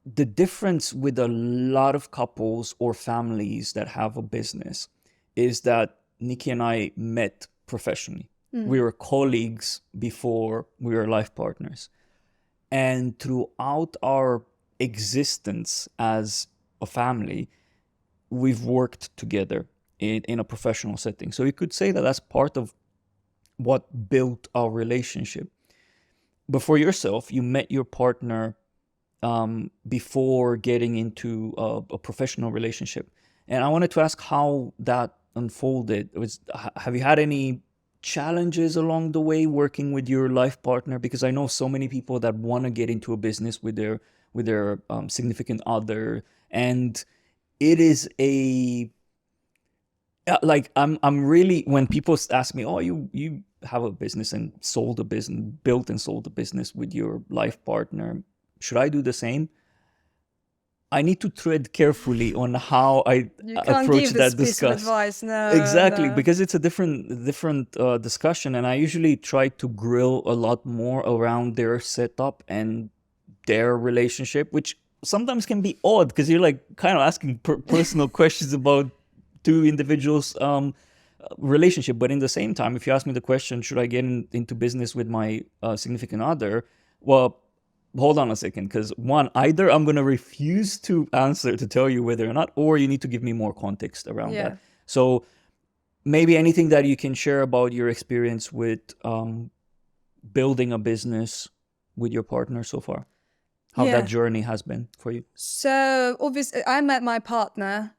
difference with a lot of couples or families that have a business is that Nikki and I met professionally. We were colleagues before we were life partners. And throughout our existence as a family, we've worked together in a professional setting. So you could say that that's part of what built our relationship. But for yourself, you met your partner before getting into a professional relationship. And I wanted to ask how that unfolded. Have you had any challenges along the way working with your life partner? Because I know so many people that want to get into a business with their significant other, and it is I'm really, when people ask me, oh, you have a business and built and sold a business with your life partner, should I do the same? I need to tread carefully on how I approach that discussion. Piece of advice. No, exactly, no. because it's a different discussion, and I usually try to grill a lot more around their setup and their relationship, which sometimes can be odd because you're like kind of asking personal questions about two individuals' relationship. But in the same time, if you ask me the question, should I get into business with my significant other? Well, hold on a second, because one, either I'm going to refuse to answer to tell you whether or not, or you need to give me more context around that. So maybe anything that you can share about your experience with building a business with your partner so far, how that journey has been for you. So obviously I met my partner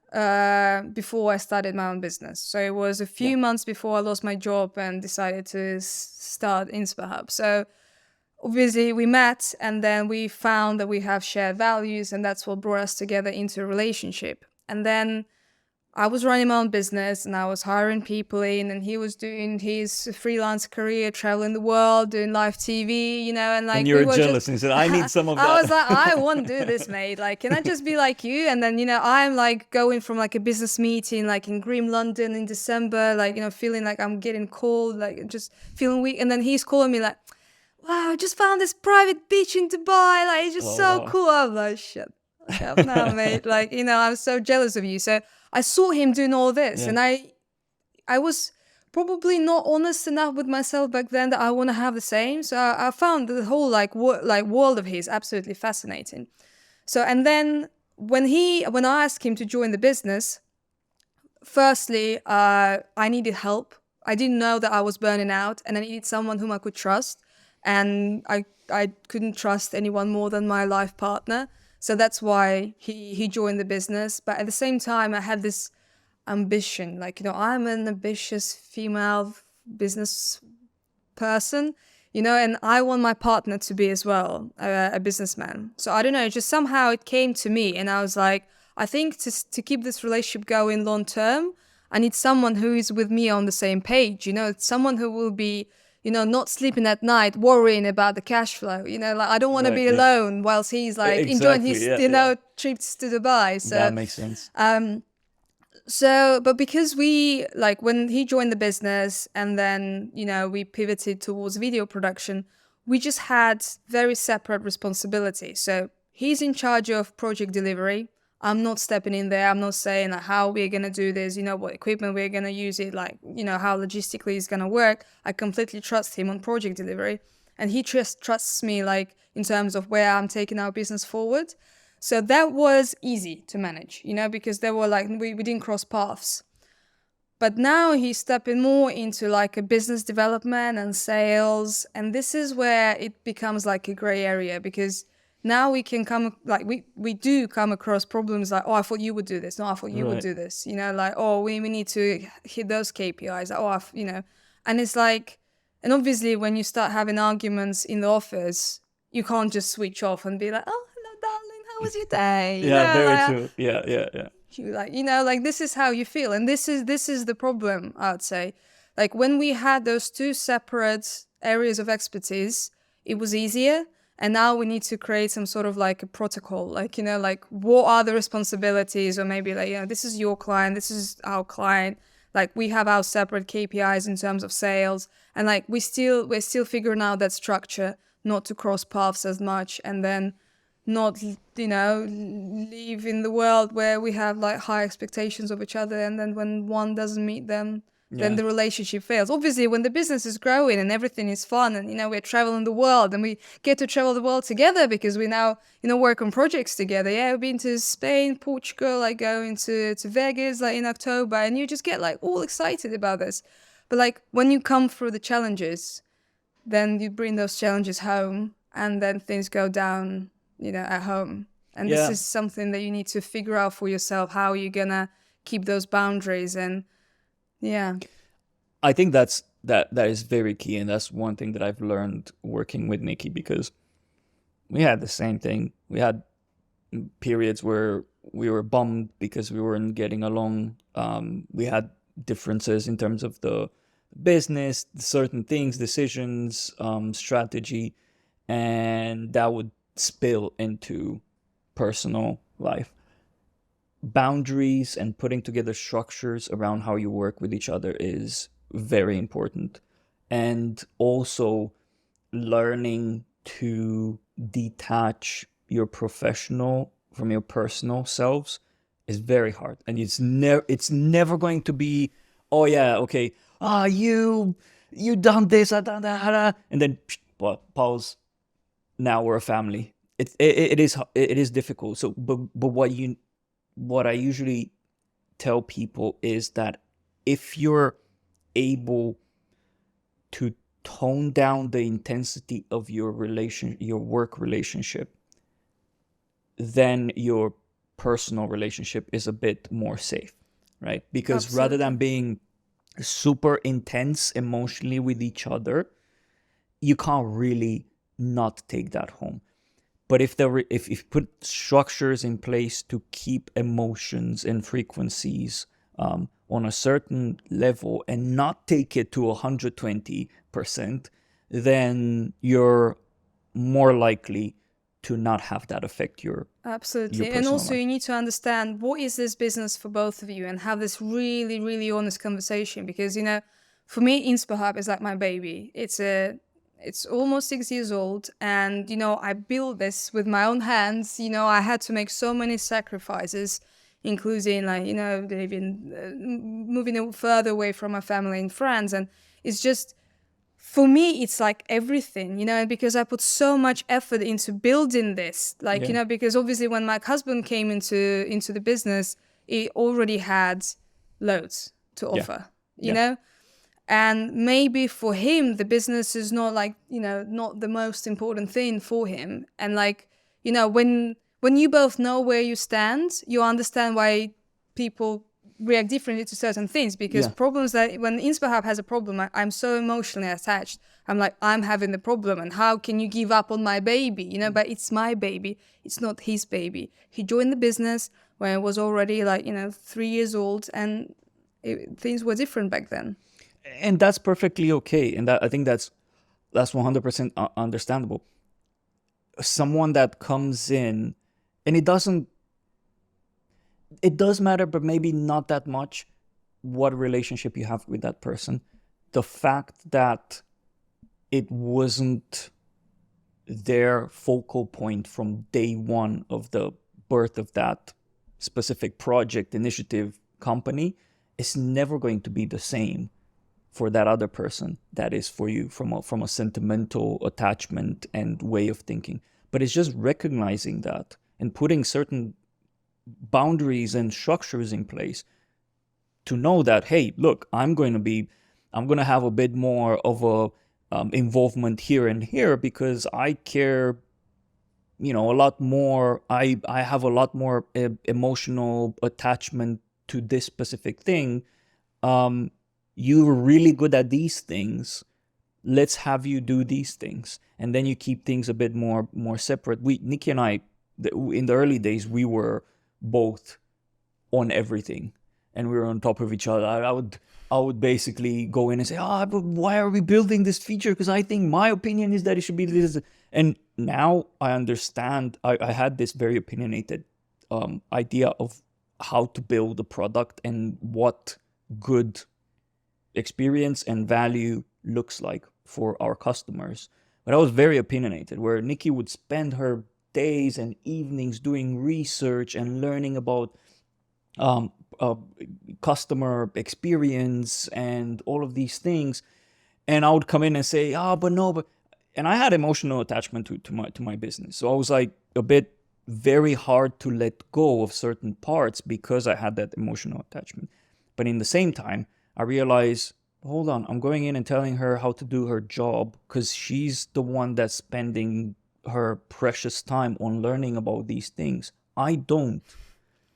before I started my own business. So it was a few months before I lost my job and decided to start InspireHub. So obviously we met, and then we found that we have shared values, and that's what brought us together into a relationship. And then I was running my own business and I was hiring people in, and he was doing his freelance career, traveling the world, doing live TV, and like, and you were jealous and you said, I need some of that. I was like, I won't do this, mate. Like, can I just be like you? And then, I'm like going from like a business meeting, like in Grim, London in December, like, feeling like I'm getting cold, like just feeling weak. And then he's calling me like, wow, I just found this private beach in Dubai. Like, it's just so cool. I'm like, shut up now, mate. Like, I'm so jealous of you. So I saw him doing all this, and I was probably not honest enough with myself back then that I want to have the same. So I found the whole world of his absolutely fascinating. So, and then when I asked him to join the business, firstly, I needed help. I didn't know that I was burning out, and I needed someone whom I could trust. And I couldn't trust anyone more than my life partner. So that's why he joined the business. But at the same time, I had this ambition. Like, I'm an ambitious female business person, and I want my partner to be as well, a businessman. So I don't know, just somehow it came to me, and I was like, I think to keep this relationship going long term, I need someone who is with me on the same page, someone who will be not sleeping at night, worrying about the cash flow. Like, I don't want to be alone whilst he's like enjoying his, trips to Dubai. So that makes sense. But because when he joined the business and then, we pivoted towards video production, we just had very separate responsibilities. So he's in charge of project delivery. I'm not stepping in there. I'm not saying like how we're going to do this, what equipment we're going to use it, like, how logistically it's going to work. I completely trust him on project delivery. And he trusts me like in terms of where I'm taking our business forward. So that was easy to manage, because there were like, we didn't cross paths. But now he's stepping more into like a business development and sales. And this is where it becomes like a gray area, because now we can we do come across problems like, oh, I thought you would do this. No, I thought you would do this. Like, oh, we need to hit those KPIs. Like, and it's like, and obviously when you start having arguments in the office, you can't just switch off and be like, oh, hello, darling, how was your day? Very true. Yeah. Like this is how you feel. And this is the problem, I would say. Like when we had those two separate areas of expertise, it was easier. And now we need to create some sort of like a protocol, like, like what are the responsibilities, or maybe like, this is your client, this is our client. Like we have our separate KPIs in terms of sales, and like we're still figuring out that structure, not to cross paths as much, and then not, live in the world where we have like high expectations of each other, and then when one doesn't meet them, then the relationship fails. Obviously, when the business is growing and everything is fun and, we're traveling the world and we get to travel the world together because we now, work on projects together. Yeah, we've been to Spain, Portugal, like going to Vegas like in October, and you just get like all excited about this. But like when you come through the challenges, then you bring those challenges home and then things go down, at home. And this is something that you need to figure out for yourself, how you're gonna keep those boundaries. And I think that is very key, and that's one thing that I've learned working with Nikki, because we had the same thing. We had periods where we were bummed because we weren't getting along. We had differences in terms of the business, certain things, decisions, strategy, and that would spill into personal life. Boundaries and putting together structures around how you work with each other is very important. And also learning to detach your professional from your personal selves is very hard. And it's never going to be, oh yeah, okay, you done this, I done that, and then pause. Now we're a family. It is difficult. So, but what I usually tell people is that if you're able to tone down the intensity of your work relationship, then your personal relationship is a bit more safe, right? Because Absolutely. Rather than being super intense emotionally with each other, you can't really not take that home. But if you put structures in place to keep emotions and frequencies on a certain level and not take it to 120%, then you're more likely to not have that affect your Absolutely. your And also life. you need to understand what is this business for both of you and have this really, really honest conversation. Because, for me, InspireHub is like my baby. It's almost 6 years old, and I built this with my own hands. I had to make so many sacrifices, including like moving further away from my family and friends. And it's just, for me, it's like everything, because I put so much effort into building this, like, because obviously when my husband came into the business, he already had loads to offer, you know. And maybe for him, the business is not like, not the most important thing for him. And like, when you both know where you stand, you understand why people react differently to certain things. Because problems that when InspireHub has a problem, I'm so emotionally attached. I'm like, I'm having the problem, and how can you give up on my baby? But it's my baby. It's not his baby. He joined the business when I was already like, 3 years old, and things were different back then. And that's perfectly okay. And I think that's 100% understandable. Someone that comes in, and it does matter, but maybe not that much what relationship you have with that person. The fact that it wasn't their focal point from day one of the birth of that specific project, initiative, company is never going to be the same for that other person that is for you from a sentimental attachment and way of thinking. But it's just recognizing that and putting certain boundaries and structures in place to know that, hey, look, I'm going to have a bit more of a involvement here and here because I care, a lot more. I have a lot more emotional attachment to this specific thing. You're really good at these things. Let's have you do these things. And then you keep things a bit more separate. Nikki and I, in the early days, we were both on everything and we were on top of each other. I would basically go in and say, but why are we building this feature? Because I think my opinion is that it should be this. And now I understand, I had this very opinionated idea of how to build a product and what good experience and value looks like for our customers. But I was very opinionated, where Nikki would spend her days and evenings doing research and learning about customer experience and all of these things. And I would come in and say, and I had emotional attachment to my business. So I was like a bit very hard to let go of certain parts because I had that emotional attachment. But in the same time, I realized, hold on, I'm going in and telling her how to do her job because she's the one that's spending her precious time on learning about these things. I don't,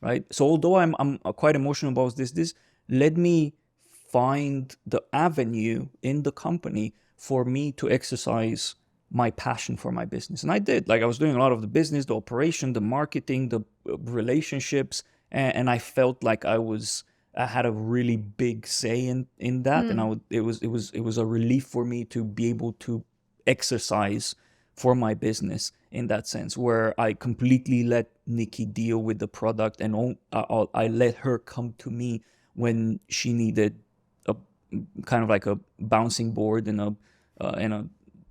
right? So although I'm quite emotional about this, let me find the avenue in the company for me to exercise my passion for my business. And I did. Like, I was doing a lot of the business, the operation, the marketing, the relationships, and I felt like I had a really big say in that. And it was a relief for me to be able to exercise for my business in that sense, where I completely let Nikki deal with the product, and I let her come to me when she needed a kind of like a bouncing board and a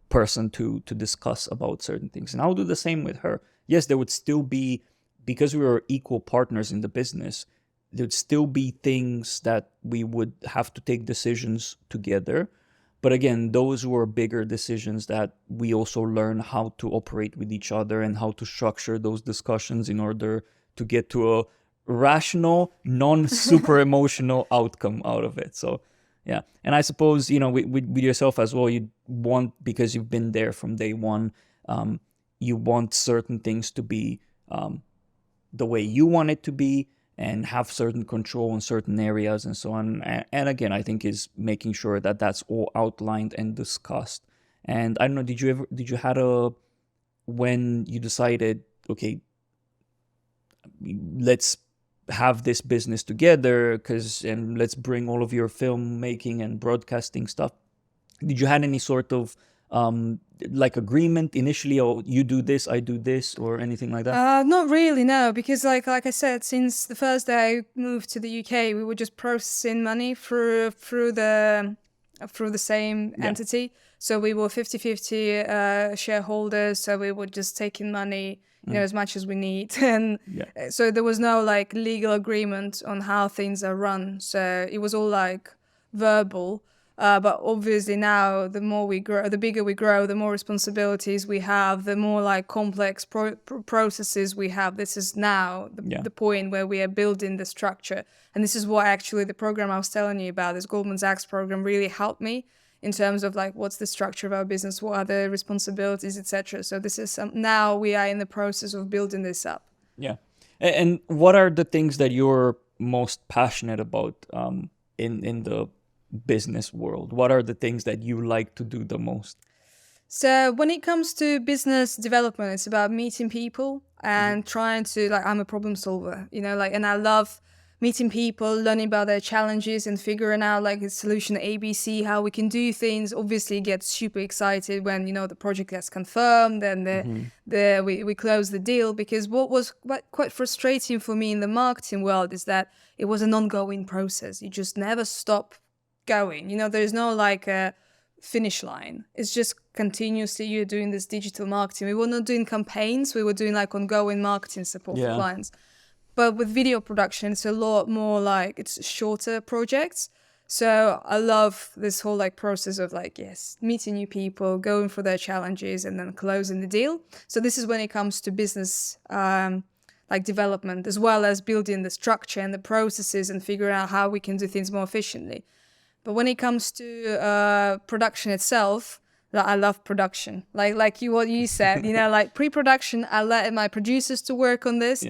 person to discuss about certain things. And I'll do the same with her. Yes, there would still be, because we were equal partners in the business, there'd still be things that we would have to take decisions together. But again, those were bigger decisions that we also learn how to operate with each other and how to structure those discussions in order to get to a rational, non-super emotional outcome out of it. So yeah. And I suppose, with yourself as well, you want, because you've been there from day one, you want certain things to be the way you want it to be, and have certain control in certain areas and so on. And again, I think is making sure that that's all outlined and discussed. And I don't know, did you had when you decided, okay, let's have this business together, and let's bring all of your filmmaking and broadcasting stuff, did you had any sort of like agreement initially, or you do this, I do this, or anything like that? Not really, no, because like I said, since the first day I moved to the UK, we were just processing money through the same entity. So we were 50-50 shareholders, so we were just taking money, as much as we need. And so there was no like legal agreement on how things are run. So it was all like verbal. But obviously now, the more we grow, the bigger we grow, the more responsibilities we have, the more like complex processes we have. This is now the point where we are building the structure. And this is what actually the program I was telling you about, this Goldman Sachs program, really helped me in terms of like, what's the structure of our business, what are the responsibilities, etc. So this is now we are in the process of building this up. Yeah. And what are the things that you're most passionate about in the business world? What are the things that you like to do the most? So when it comes to business development, it's about meeting people and trying to, like, I'm a problem solver, and I love meeting people, learning about their challenges and figuring out like a solution ABC, how we can do things. Obviously get super excited when, the project gets confirmed and we close the deal, because what was quite frustrating for me in the marketing world is that it was an ongoing process. You just never stop going. There's no like a finish line. It's just continuously you're doing this digital marketing. We were not doing campaigns. We were doing like ongoing marketing support for clients. But with video production, it's a lot more like it's shorter projects. So I love this whole like process of like, meeting new people, going for their challenges and then closing the deal. So this is when it comes to business like development, as well as building the structure and the processes and figuring out how we can do things more efficiently. But when it comes to production itself, I love production. Like what you said, like pre-production, I let my producers to work on this.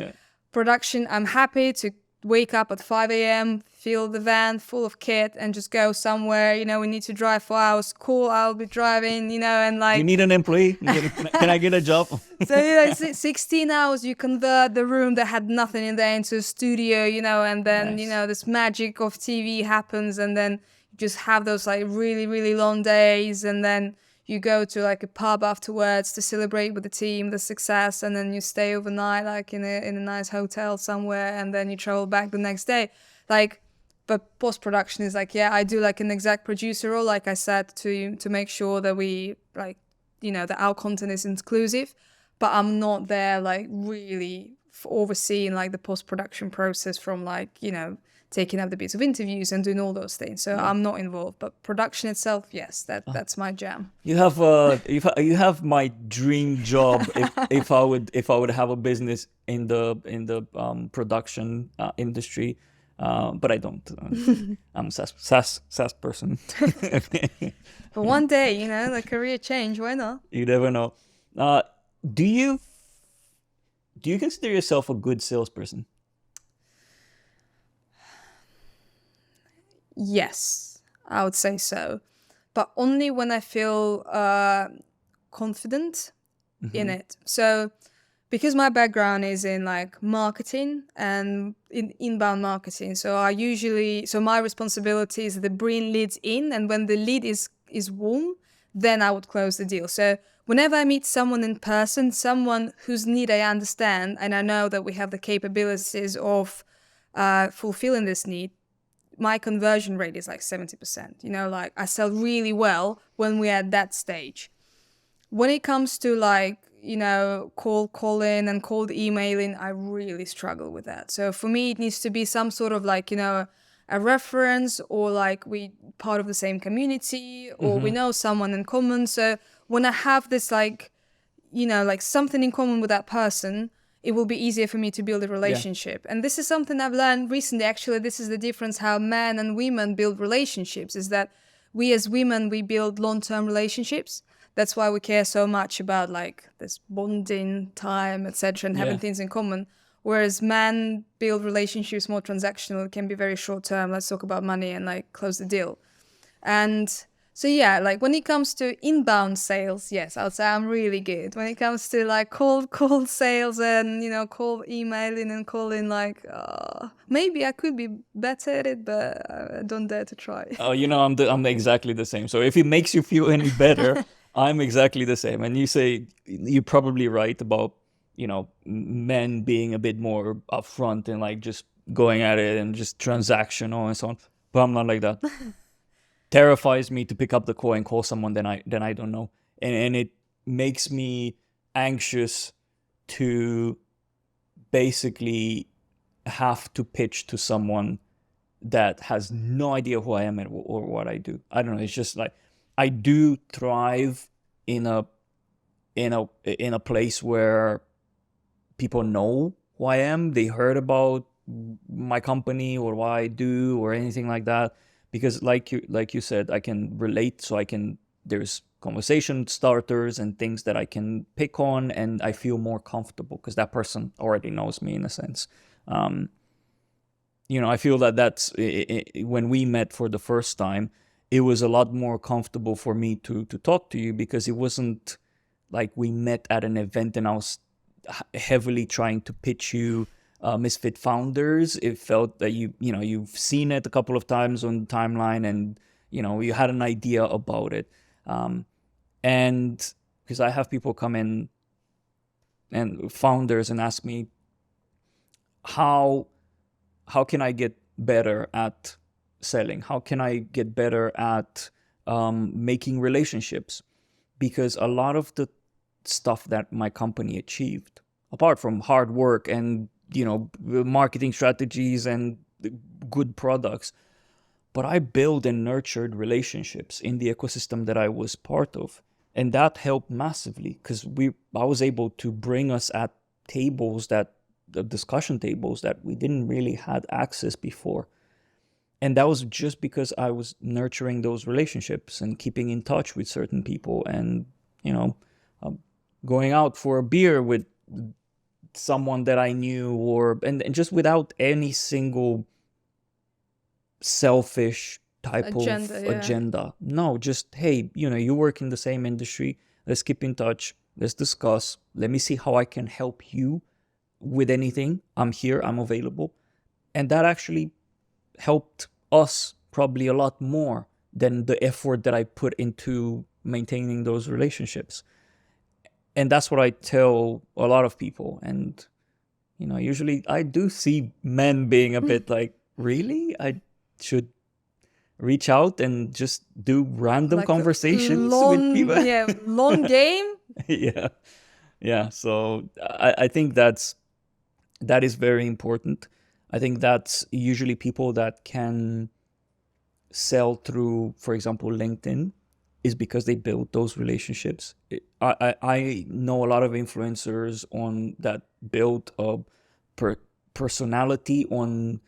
Production, I'm happy to wake up at 5 a.m., fill the van full of kit and just go somewhere. We need to drive 4 hours. Cool, I'll be driving, and like... You need an employee? Can I get a job? So, 16 hours, you convert the room that had nothing in there into a studio, and then, this magic of TV happens, and then just have those like really, really long days, and then you go to like a pub afterwards to celebrate with the team the success, and then you stay overnight like in a nice hotel somewhere, and then you travel back the next day. Like, but post-production is like, I do like an exec producer role, like I said, to make sure that we like, that our content is inclusive, but I'm not there like really overseeing like the post-production process from like, taking up the bits of interviews and doing all those things. So I'm not involved, but production itself, yes, that's my jam. You have you have my dream job if I would have a business in the production industry, but I don't. I'm a SaaS person. But one day, you know, the career change, why not? You never know. Do you consider yourself a good salesperson? Yes, I would say so, but only when I feel confident in it. So because my background is in like marketing and in inbound marketing, so my responsibility is to bring leads in, and when the lead is warm, then I would close the deal. So whenever I meet someone in person, someone whose need I understand, and I know that we have the capabilities of fulfilling this need, my conversion rate is like 70%. You know, like I sell really well when we're at that stage. When it comes to like, you know, cold calling and cold emailing, I really struggle with that. So for me, it needs to be some sort of like, you know, a reference, or like we part of the same community, or we know someone in common. So when I have this like, you know, like something in common with that person, it will be easier for me to build a relationship. Yeah. And this is something I've learned recently. Actually, this is the difference how men and women build relationships, is that we as women, we build long-term relationships. That's why we care so much about like this bonding time, etc., and having things in common. Whereas men build relationships more transactional. It can be very short-term. Let's talk about money and like close the deal. And so yeah, like when it comes to inbound sales, yes, I would say I'm really good. When it comes to like cold sales and, you know, cold emailing and calling, like maybe I could be better at it, but I don't dare to try. Oh, you know, I'm exactly the same. So if it makes you feel any better, I'm exactly the same. And you say you're probably right about, you know, men being a bit more upfront and like just going at it and just transactional and so on. But I'm not like that. Terrifies me to pick up the call and call someone then I don't know, and it makes me anxious to basically have to pitch to someone that has no idea who I am or what I do. I don't know. It's just like I do thrive in a place where people know who I am. They heard about my company or what I do or anything like that. Because like you said, I can relate, so there's conversation starters and things that I can pick on, and I feel more comfortable because that person already knows me in a sense. You know, I feel that's when we met for the first time, it was a lot more comfortable for me to talk to you, because it wasn't like we met at an event and I was heavily trying to pitch you Misfit founders. It felt that you've seen it a couple of times on the timeline, and you know you had an idea about it. And because I have people come in and founders and ask me how can I get better at selling? How can I get better at making relationships? Because a lot of the stuff that my company achieved, apart from hard work and marketing strategies and good products, but I built and nurtured relationships in the ecosystem that I was part of. And that helped massively, because I was able to bring us at the discussion tables that we didn't really had access before. And that was just because I was nurturing those relationships and keeping in touch with certain people, and, going out for a beer with someone that I knew, and just without any single selfish type of agenda. No, just, hey, you work in the same industry. Let's keep in touch. Let's discuss. Let me see how I can help you with anything. I'm here. I'm available. And that actually helped us probably a lot more than the effort that I put into maintaining those relationships. And that's what I tell a lot of people. And, usually I do see men being a bit like, really? I should reach out and just do random like conversations with people? Yeah, long game? Yeah. So I think that is very important. I think that's usually people that can sell through, for example, LinkedIn, is because they build those relationships. I know a lot of influencers on that build a personality on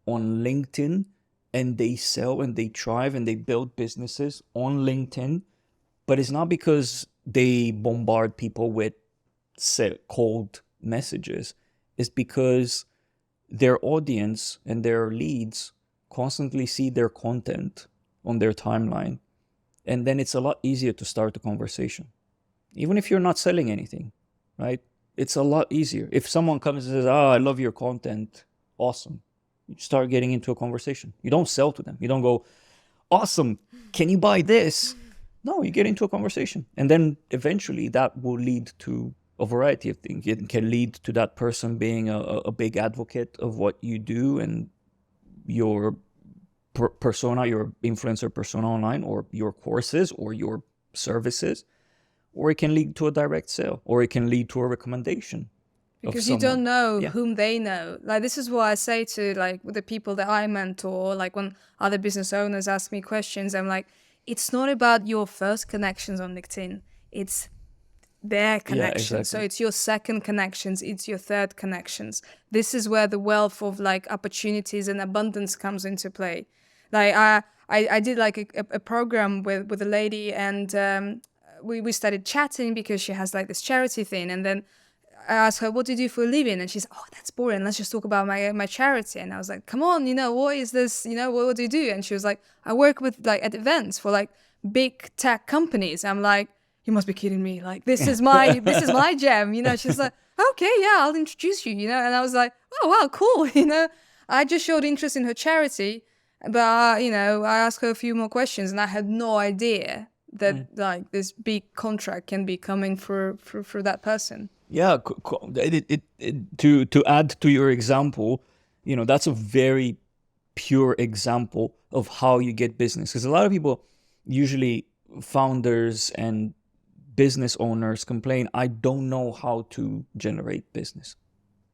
LinkedIn, and they sell and they thrive and they build businesses on LinkedIn, but it's not because they bombard people with cold messages. It's because their audience and their leads constantly see their content on their timeline. And then it's a lot easier to start a conversation. Even if you're not selling anything, right? It's a lot easier. If someone comes and says, "Oh, I love your content," awesome. You start getting into a conversation. You don't sell to them. You don't go, "Awesome, can you buy this?" No, you get into a conversation. And then eventually that will lead to a variety of things. It can lead to that person being a big advocate of what you do and your persona, your influencer persona online, or your courses or your services, or it can lead to a direct sale, or it can lead to a recommendation. Because you don't know whom they know. Like, this is what I say to, like, the people that I mentor, like when other business owners ask me questions, I'm like, it's not about your first connections on LinkedIn. It's their connections. Yeah, exactly. So it's your second connections, it's your third connections. This is where the wealth of like opportunities and abundance comes into play. Like I did like a program with a lady, and we started chatting because she has like this charity thing, and then I asked her, "What do you do for a living?" And she's, "Oh, that's boring. Let's just talk about my charity." And I was like, "Come on, what is this? What do you do?" And she was like, "I work with like at events for like big tech companies." I'm like, "You must be kidding me. Like, this is my jam." She's like, "Okay, yeah, I'll introduce you." And I was like, "Oh, wow, cool." I just showed interest in her charity, but I asked her a few more questions, and I had no idea that like this big contract can be coming for that person. Yeah, to add to your example, that's a very pure example of how you get business. Because a lot of people, usually founders and business owners, complain, "I don't know how to generate business."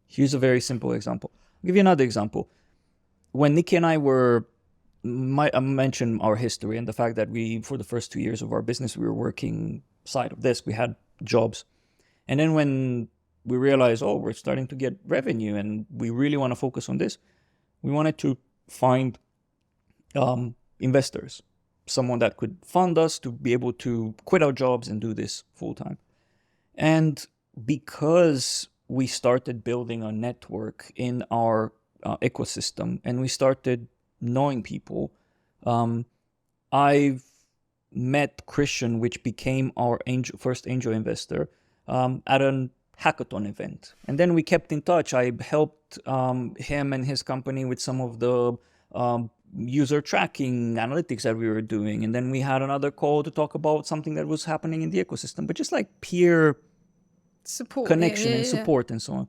Here's a very simple example. I'll give you another example. When Nikki and I I mentioned our history and the fact that for the first 2 years of our business, we were working side of this. We had jobs. And then when we realized, oh, we're starting to get revenue and we really want to focus on this, we wanted to find investors, someone that could fund us to be able to quit our jobs and do this full time. And because we started building a network in our ecosystem and we started knowing people, I've met Christian, which became our first angel investor, at a hackathon event. And then we kept in touch. I helped him and his company with some of the user tracking analytics that we were doing. And then we had another call to talk about something that was happening in the ecosystem, but just like peer support, connection and support and so on.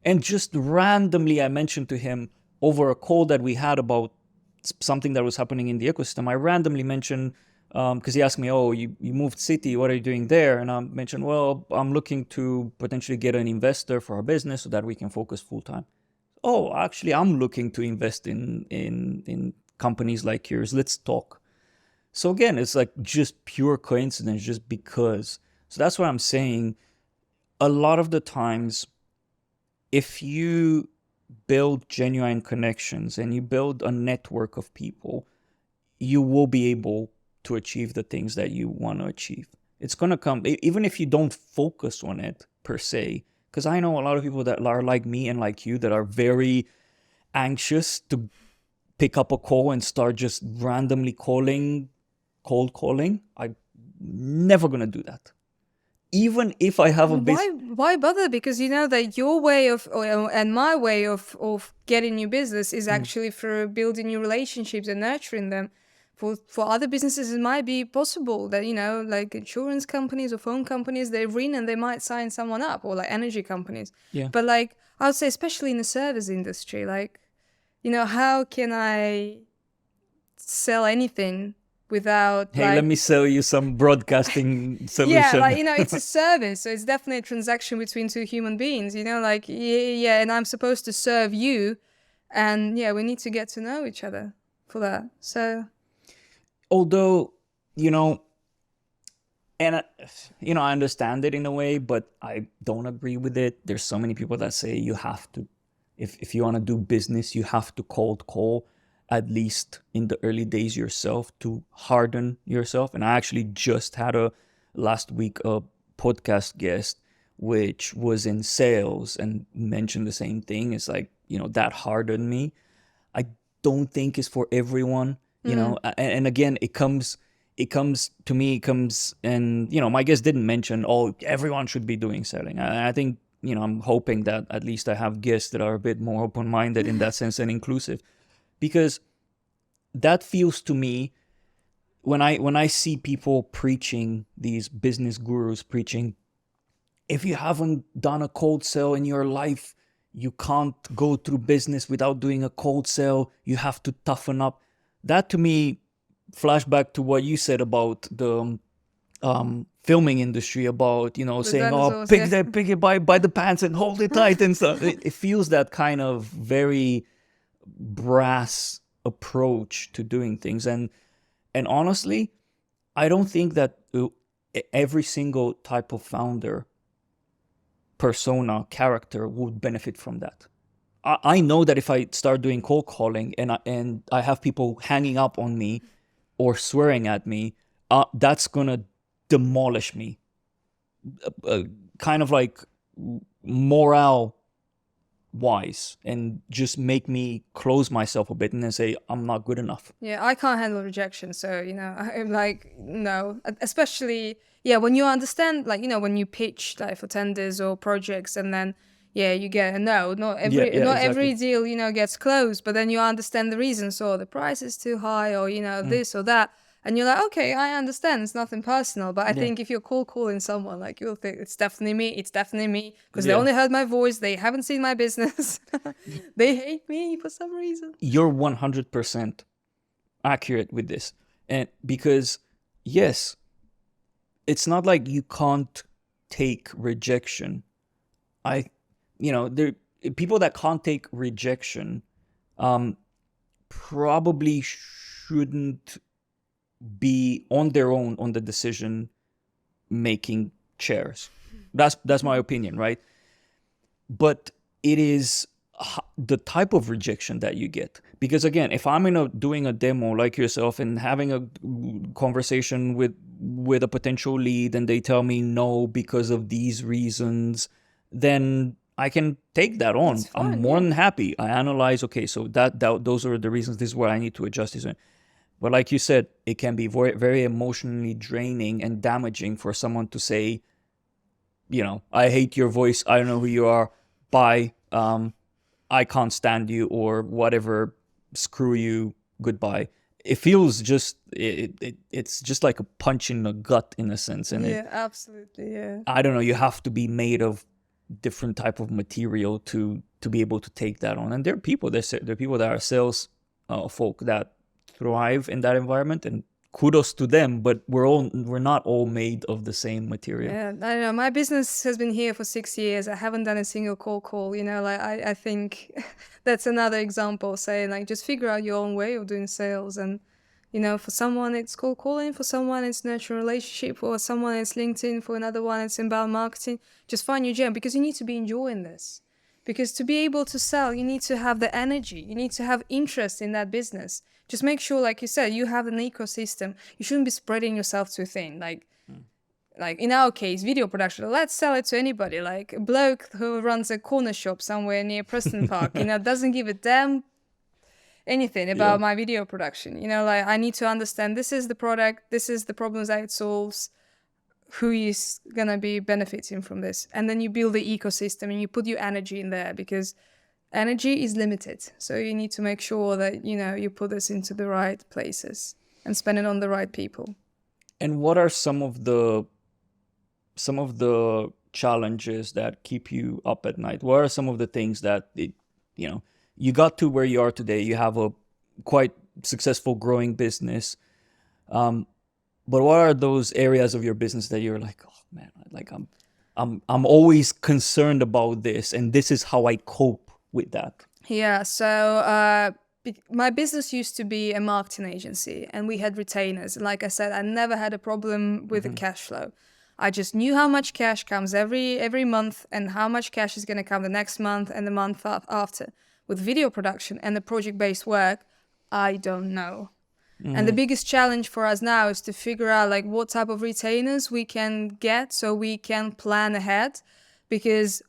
And just randomly, I mentioned to him over a call that we had about something that was happening in the ecosystem. I randomly mentioned, because he asked me, "Oh, you moved city, what are you doing there?" And I mentioned, "Well, I'm looking to potentially get an investor for our business so that we can focus full time." "Oh, actually, I'm looking to invest in companies like yours. Let's talk." So again, it's like just pure coincidence, just because. So that's what I'm saying. A lot of the times, if you build genuine connections and you build a network of people, you will be able to achieve the things that you want to achieve. It's going to come, even if you don't focus on it per se, because I know a lot of people that are like me and like you that are very anxious to pick up a call and start just randomly cold calling. I'm never going to do that. Even if I have a business. Why bother? Because that your way of, and my way of getting new business is actually through building new relationships and nurturing them. For other businesses, it might be possible that, like insurance companies or phone companies, they ring and they might sign someone up, or like energy companies. Yeah. But like, I would say, especially in the service industry, like, how can I sell anything without, hey, let me sell you some broadcasting solution. Yeah, like, it's a service, so it's definitely a transaction between two human beings, and I'm supposed to serve you, And yeah, we need to get to know each other for that. So Although, you know, and I understand it in a way, but I don't agree with it. There's so many people that say you have to, if you want to do business, you have to cold call at least in the early days yourself to harden yourself. And I actually just had last week a podcast guest which was in sales and mentioned the same thing. It's like, that hardened me. I don't think is for everyone, and again, it comes to me, and my guest didn't mention, everyone should be doing selling. I think, I'm hoping that at least I have guests that are a bit more open-minded in that sense and inclusive, because that feels to me, when I see people preaching, these business gurus preaching, if you haven't done a cold sell in your life, you can't go through business without doing a cold sell. You have to toughen up. That to me, flashback to what you said about the filming industry, about saying, pick it by the pants and hold it tight and stuff. It feels that kind of very brass approach to doing things, and honestly, I don't think that every single type of founder persona character would benefit from that. I know that if I start doing cold calling and I have people hanging up on me or swearing at me, that's gonna demolish me, kind of like morale wise, and just make me close myself a bit and then say I'm not good enough. Yeah, I can't handle rejection, so I'm like, no, especially when you understand, like, when you pitch like for tenders or projects, and then you get a no. Not every every deal gets closed, but then you understand the reasons, or the price is too high, or this or that. And you're like, okay, I understand. It's nothing personal. But I think if you're cold calling someone, like, you'll think it's definitely me, because they only heard my voice. They haven't seen my business. They hate me for some reason. You're 100% accurate with this. And because, yes, it's not like you can't take rejection. There people that can't take rejection probably shouldn't be on their own on the decision making chairs. That's my opinion, right? But it is the type of rejection that you get, because again, if I'm doing a demo like yourself and having a conversation with a potential lead, and they tell me no because of these reasons, then I can take that on. I'm more than happy. I analyze, okay, so that those are the reasons. This is where I need to adjust this. But like you said, it can be very, very emotionally draining and damaging for someone to say, I hate your voice, I don't know who you are, bye, I can't stand you, or whatever, screw you, goodbye. It feels just, it's just like a punch in the gut in a sense. And absolutely, I don't know, you have to be made of different type of material to be able to take that on. And there are people that are sales folk that thrive in that environment, and kudos to them, but we're not all made of the same material. I don't know, my business has been here for 6 years. I haven't done a single cold call. Like, I think that's another example, saying, like, just figure out your own way of doing sales. And for someone it's cold calling, for someone it's nurturing relationship, for someone it's LinkedIn, for another one it's inbound marketing. Just find your jam, because you need to be enjoying this. Because to be able to sell, you need to have the energy. You need to have interest in that business. Just make sure, like you said, you have an ecosystem. You shouldn't be spreading yourself too thin. Like in our case, video production, let's sell it to anybody. Like a bloke who runs a corner shop somewhere near Preston Park, doesn't give a damn anything about my video production. Like, I need to understand, this is the product, this is the problems that it solves, who is going to be benefiting from this. And then you build the ecosystem and you put your energy in there, because energy is limited. So you need to make sure that, you put this into the right places and spend it on the right people. And what are some of the challenges that keep you up at night? What are some of the things that, you got to where you are today? You have a quite successful growing business. But what are those areas of your business that you're like, oh man, like I'm always concerned about this, and this is how I cope with that? Yeah, so my business used to be a marketing agency and we had retainers. And like I said, I never had a problem with the cash flow. I just knew how much cash comes every month and how much cash is going to come the next month and the month after. With video production and the project-based work, I don't know. And the biggest challenge for us now is to figure out like what type of retainers we can get so we can plan ahead, because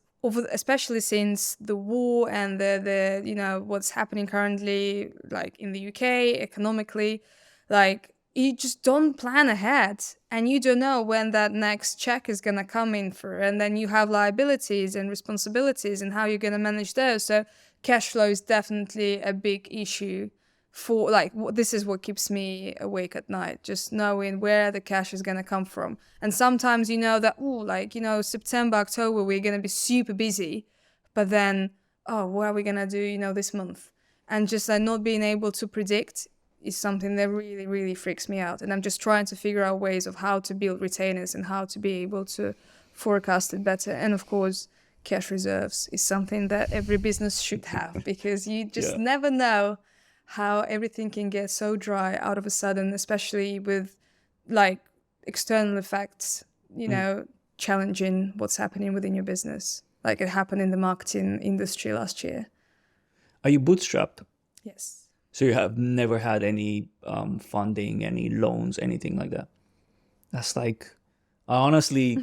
especially since the war and the what's happening currently like in the UK economically, like you just don't plan ahead and you don't know when that next check is going to come in for, and then you have liabilities and responsibilities and how you're going to manage those. So cash flow is definitely a big issue for like this is what keeps me awake at night, just knowing where the cash is going to come from. And sometimes you know that September, October we're going to be super busy, but then what are we going to do this month? And just like not being able to predict is something that really, really freaks me out. And I'm just trying to figure out ways of how to build retainers and how to be able to forecast it better. And of course, cash reserves is something that every business should have, because you just never know how everything can get so dry out of a sudden, especially with like external effects, challenging what's happening within your business. Like it happened in the marketing industry last year. Are you bootstrapped? Yes. So you have never had any funding, any loans, anything like that? That's like, I honestly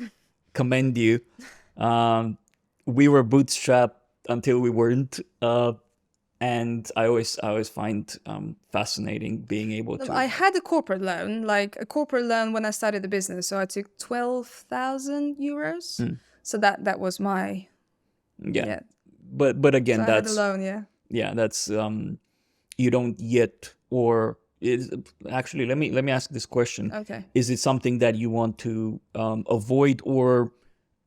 commend you. We were bootstrapped until we weren't. And I always find fascinating being able to. I had a corporate loan when I started the business. So I took 12,000 euros. So that was my But again, so that's I had a loan. Yeah, that's you don't yet, or is actually let me ask this question. Okay. Is it something that you want to avoid, or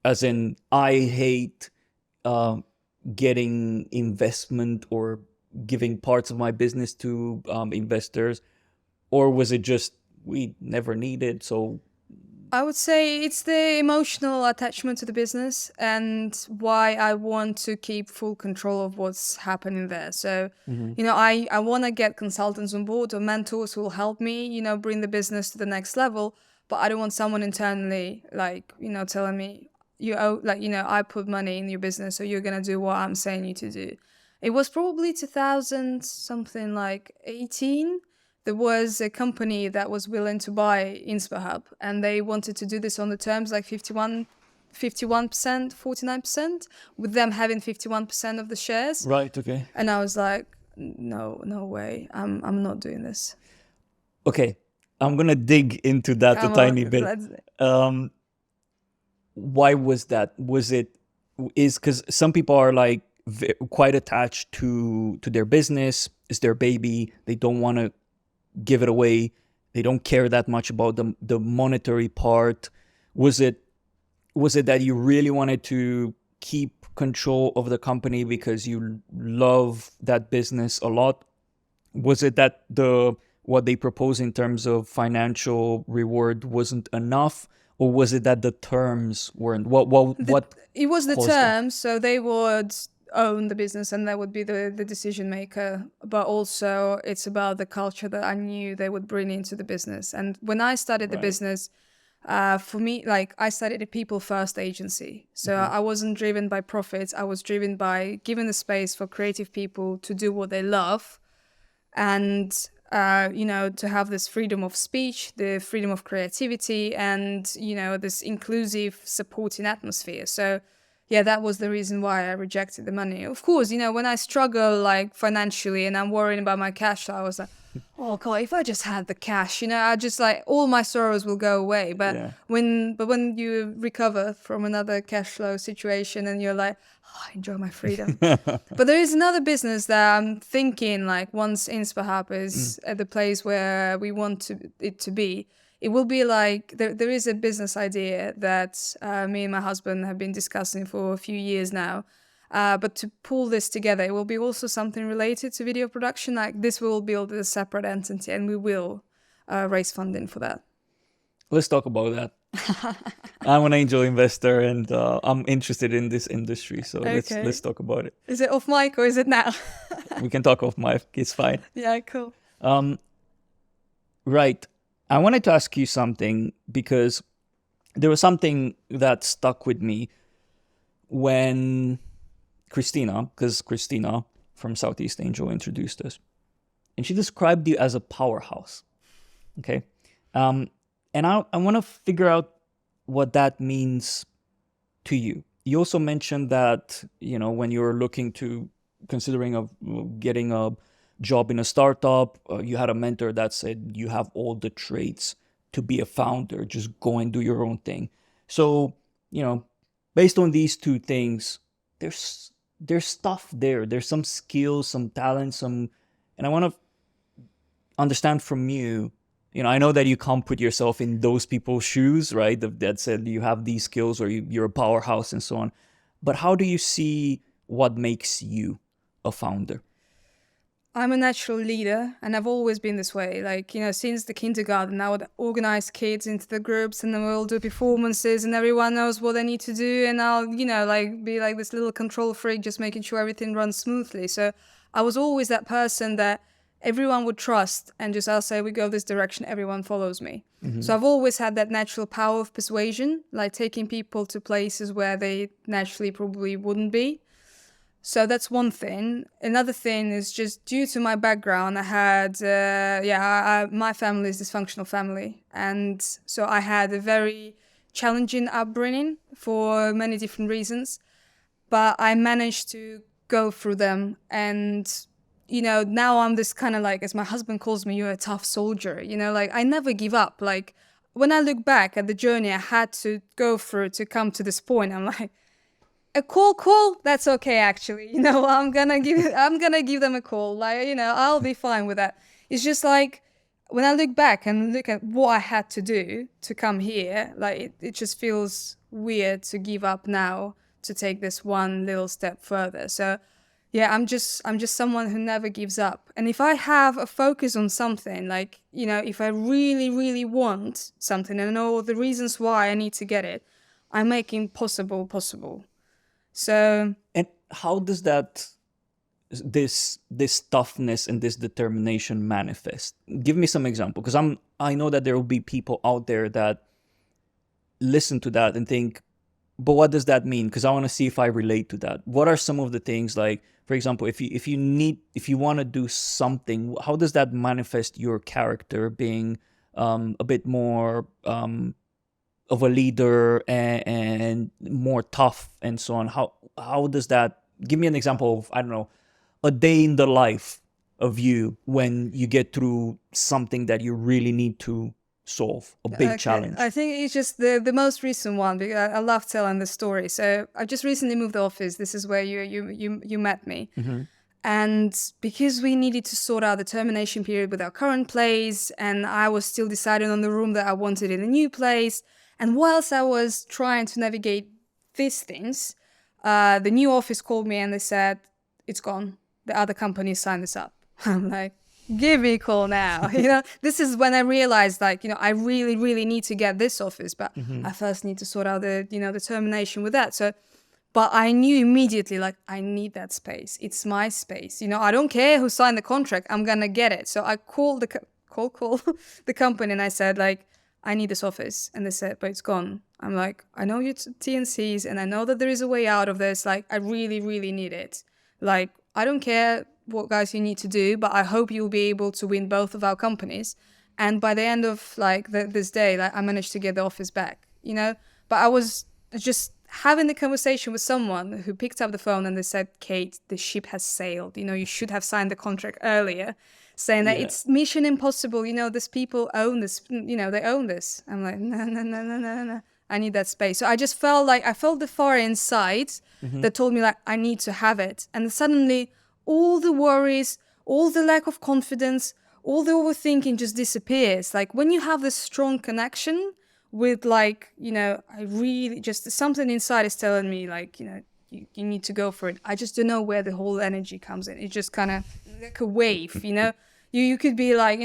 as in I hate getting investment or giving parts of my business to investors, or was it just we never needed? So I would say it's the emotional attachment to the business and why I want to keep full control of what's happening there. So, I want to get consultants on board or mentors who will help me, bring the business to the next level. But I don't want someone internally, telling me, I put money in your business, so you're going to do what I'm saying you to do. It was probably 2000 something like 18. There was a company that was willing to buy InSpaHub, and they wanted to do this on the terms like 51%, 49%, with them having 51% of the shares. right, okay. And I was like, no way, I'm not doing this. Okay, I'm gonna dig into that a tiny bit. Why was that? Is because some people are like quite attached to their business. It's their baby. They don't want to give it away. They don't care that much about the monetary part. Was it that you really wanted to keep control of the company because you love that business a lot? Was it that what they propose in terms of financial reward wasn't enough, or was it that the terms weren't? What it was the caused terms, so they would own the business and that would be the decision maker, but also it's about the culture that I knew they would bring into the business. And when I started the business, for me, like I started a people first agency, so I wasn't driven by profits. I was driven by giving the space for creative people to do what they love, and to have this freedom of speech, the freedom of creativity, and this inclusive supporting atmosphere. So yeah, that was the reason why I rejected the money. Of course, when I struggle like financially and I'm worrying about my cash flow, I was like, oh God, if I just had the cash, I just like all my sorrows will go away. But when you recover from another cash flow situation and you're like, oh, I enjoy my freedom. But there is another business that I'm thinking like once InSpaHub is at the place where we want it to be, it will be like there is a business idea that me and my husband have been discussing for a few years now. But to pull this together, it will be also something related to video production. Like this will build a separate entity and we will raise funding for that. Let's talk about that. I'm an angel investor, and I'm interested in this industry. So Okay. let's talk about it. Is it off mic or is it now? We can talk off mic. It's fine. Yeah, cool. Right. I wanted to ask you something because there was something that stuck with me when because Christina from Southeast Angel introduced us, and she described you as a powerhouse. Okay. And I want to figure out what that means to you. You also mentioned that, when you're considering of getting a job in a startup, you had a mentor that said you have all the traits to be a founder, just go and do your own thing. So, based on these two things, there's stuff there. There's some skills, some talent, and I want to understand from you, I know that you can't put yourself in those people's shoes, right? That said you have these skills or you're a powerhouse and so on. But how do you see what makes you a founder? I'm a natural leader, and I've always been this way. Like, since the kindergarten, I would organize kids into the groups, and then we'll do performances, and everyone knows what they need to do. And I'll, be like this little control freak, just making sure everything runs smoothly. So I was always that person that everyone would trust, and just I'll say, we go this direction, everyone follows me. Mm-hmm. So I've always had that natural power of persuasion, like taking people to places where they naturally probably wouldn't be. So that's one thing. Another thing is just due to my background, I had, my family is a dysfunctional family. And so I had a very challenging upbringing for many different reasons. But I managed to go through them. And, now I'm this kind of like, as my husband calls me, you're a tough soldier. Like I never give up. Like when I look back at the journey I had to go through to come to this point, I'm like, a call, that's okay, actually. I'm gonna give them a call. Like, I'll be fine with that. It's just like when I look back and look at what I had to do to come here, like it just feels weird to give up now to take this one little step further. So yeah, I'm just someone who never gives up. And if I have a focus on something, like, if I really, really want something and know the reasons why I need to get it, I'm making possible. So, and how does this toughness and this determination manifest? Give me some example, because I know that there will be people out there that listen to that and think, but what does that mean? Because I want to see if I relate to that. What are some of the things, like, for example, if you want to do something, how does that manifest your character being a bit more of a leader and more tough and so on? How does that, give me an example of, I don't know, a day in the life of you when you get through something that you really need to solve, a big challenge. I think it's just the most recent one, because I love telling the story. So I just recently moved office. This is where you met me. Mm-hmm. And because we needed to sort out the termination period with our current place, and I was still deciding on the room that I wanted in the new place, and whilst I was trying to navigate these things, the new office called me and they said, it's gone. The other company signed this up. I'm like, give me a call now. This is when I realized, like, I really, really need to get this office, but I first need to sort out the termination with that. So, but I knew immediately, like, I need that space. It's my space. I don't care who signed the contract. I'm going to get it. So I called the company and I said, like, I need this office. And they said, but it's gone. I'm like, I know your T&Cs and I know that there is a way out of this. Like, I really, really need it. Like, I don't care what guys you need to do, but I hope you'll be able to win both of our companies. And by the end of like this day, like I managed to get the office back, but I was just having the conversation with someone who picked up the phone and they said, Kate, the ship has sailed. You should have signed the contract earlier, saying that it's mission impossible. These people own this, they own this. I'm like, no. I need that space. So I just felt the fire inside that told me, like, I need to have it. And suddenly all the worries, all the lack of confidence, all the overthinking just disappears. Like when you have this strong connection with, like, I really just, something inside is telling me, like, you need to go for it. I just don't know where the whole energy comes in. It's just kind of like a wave, You could be like,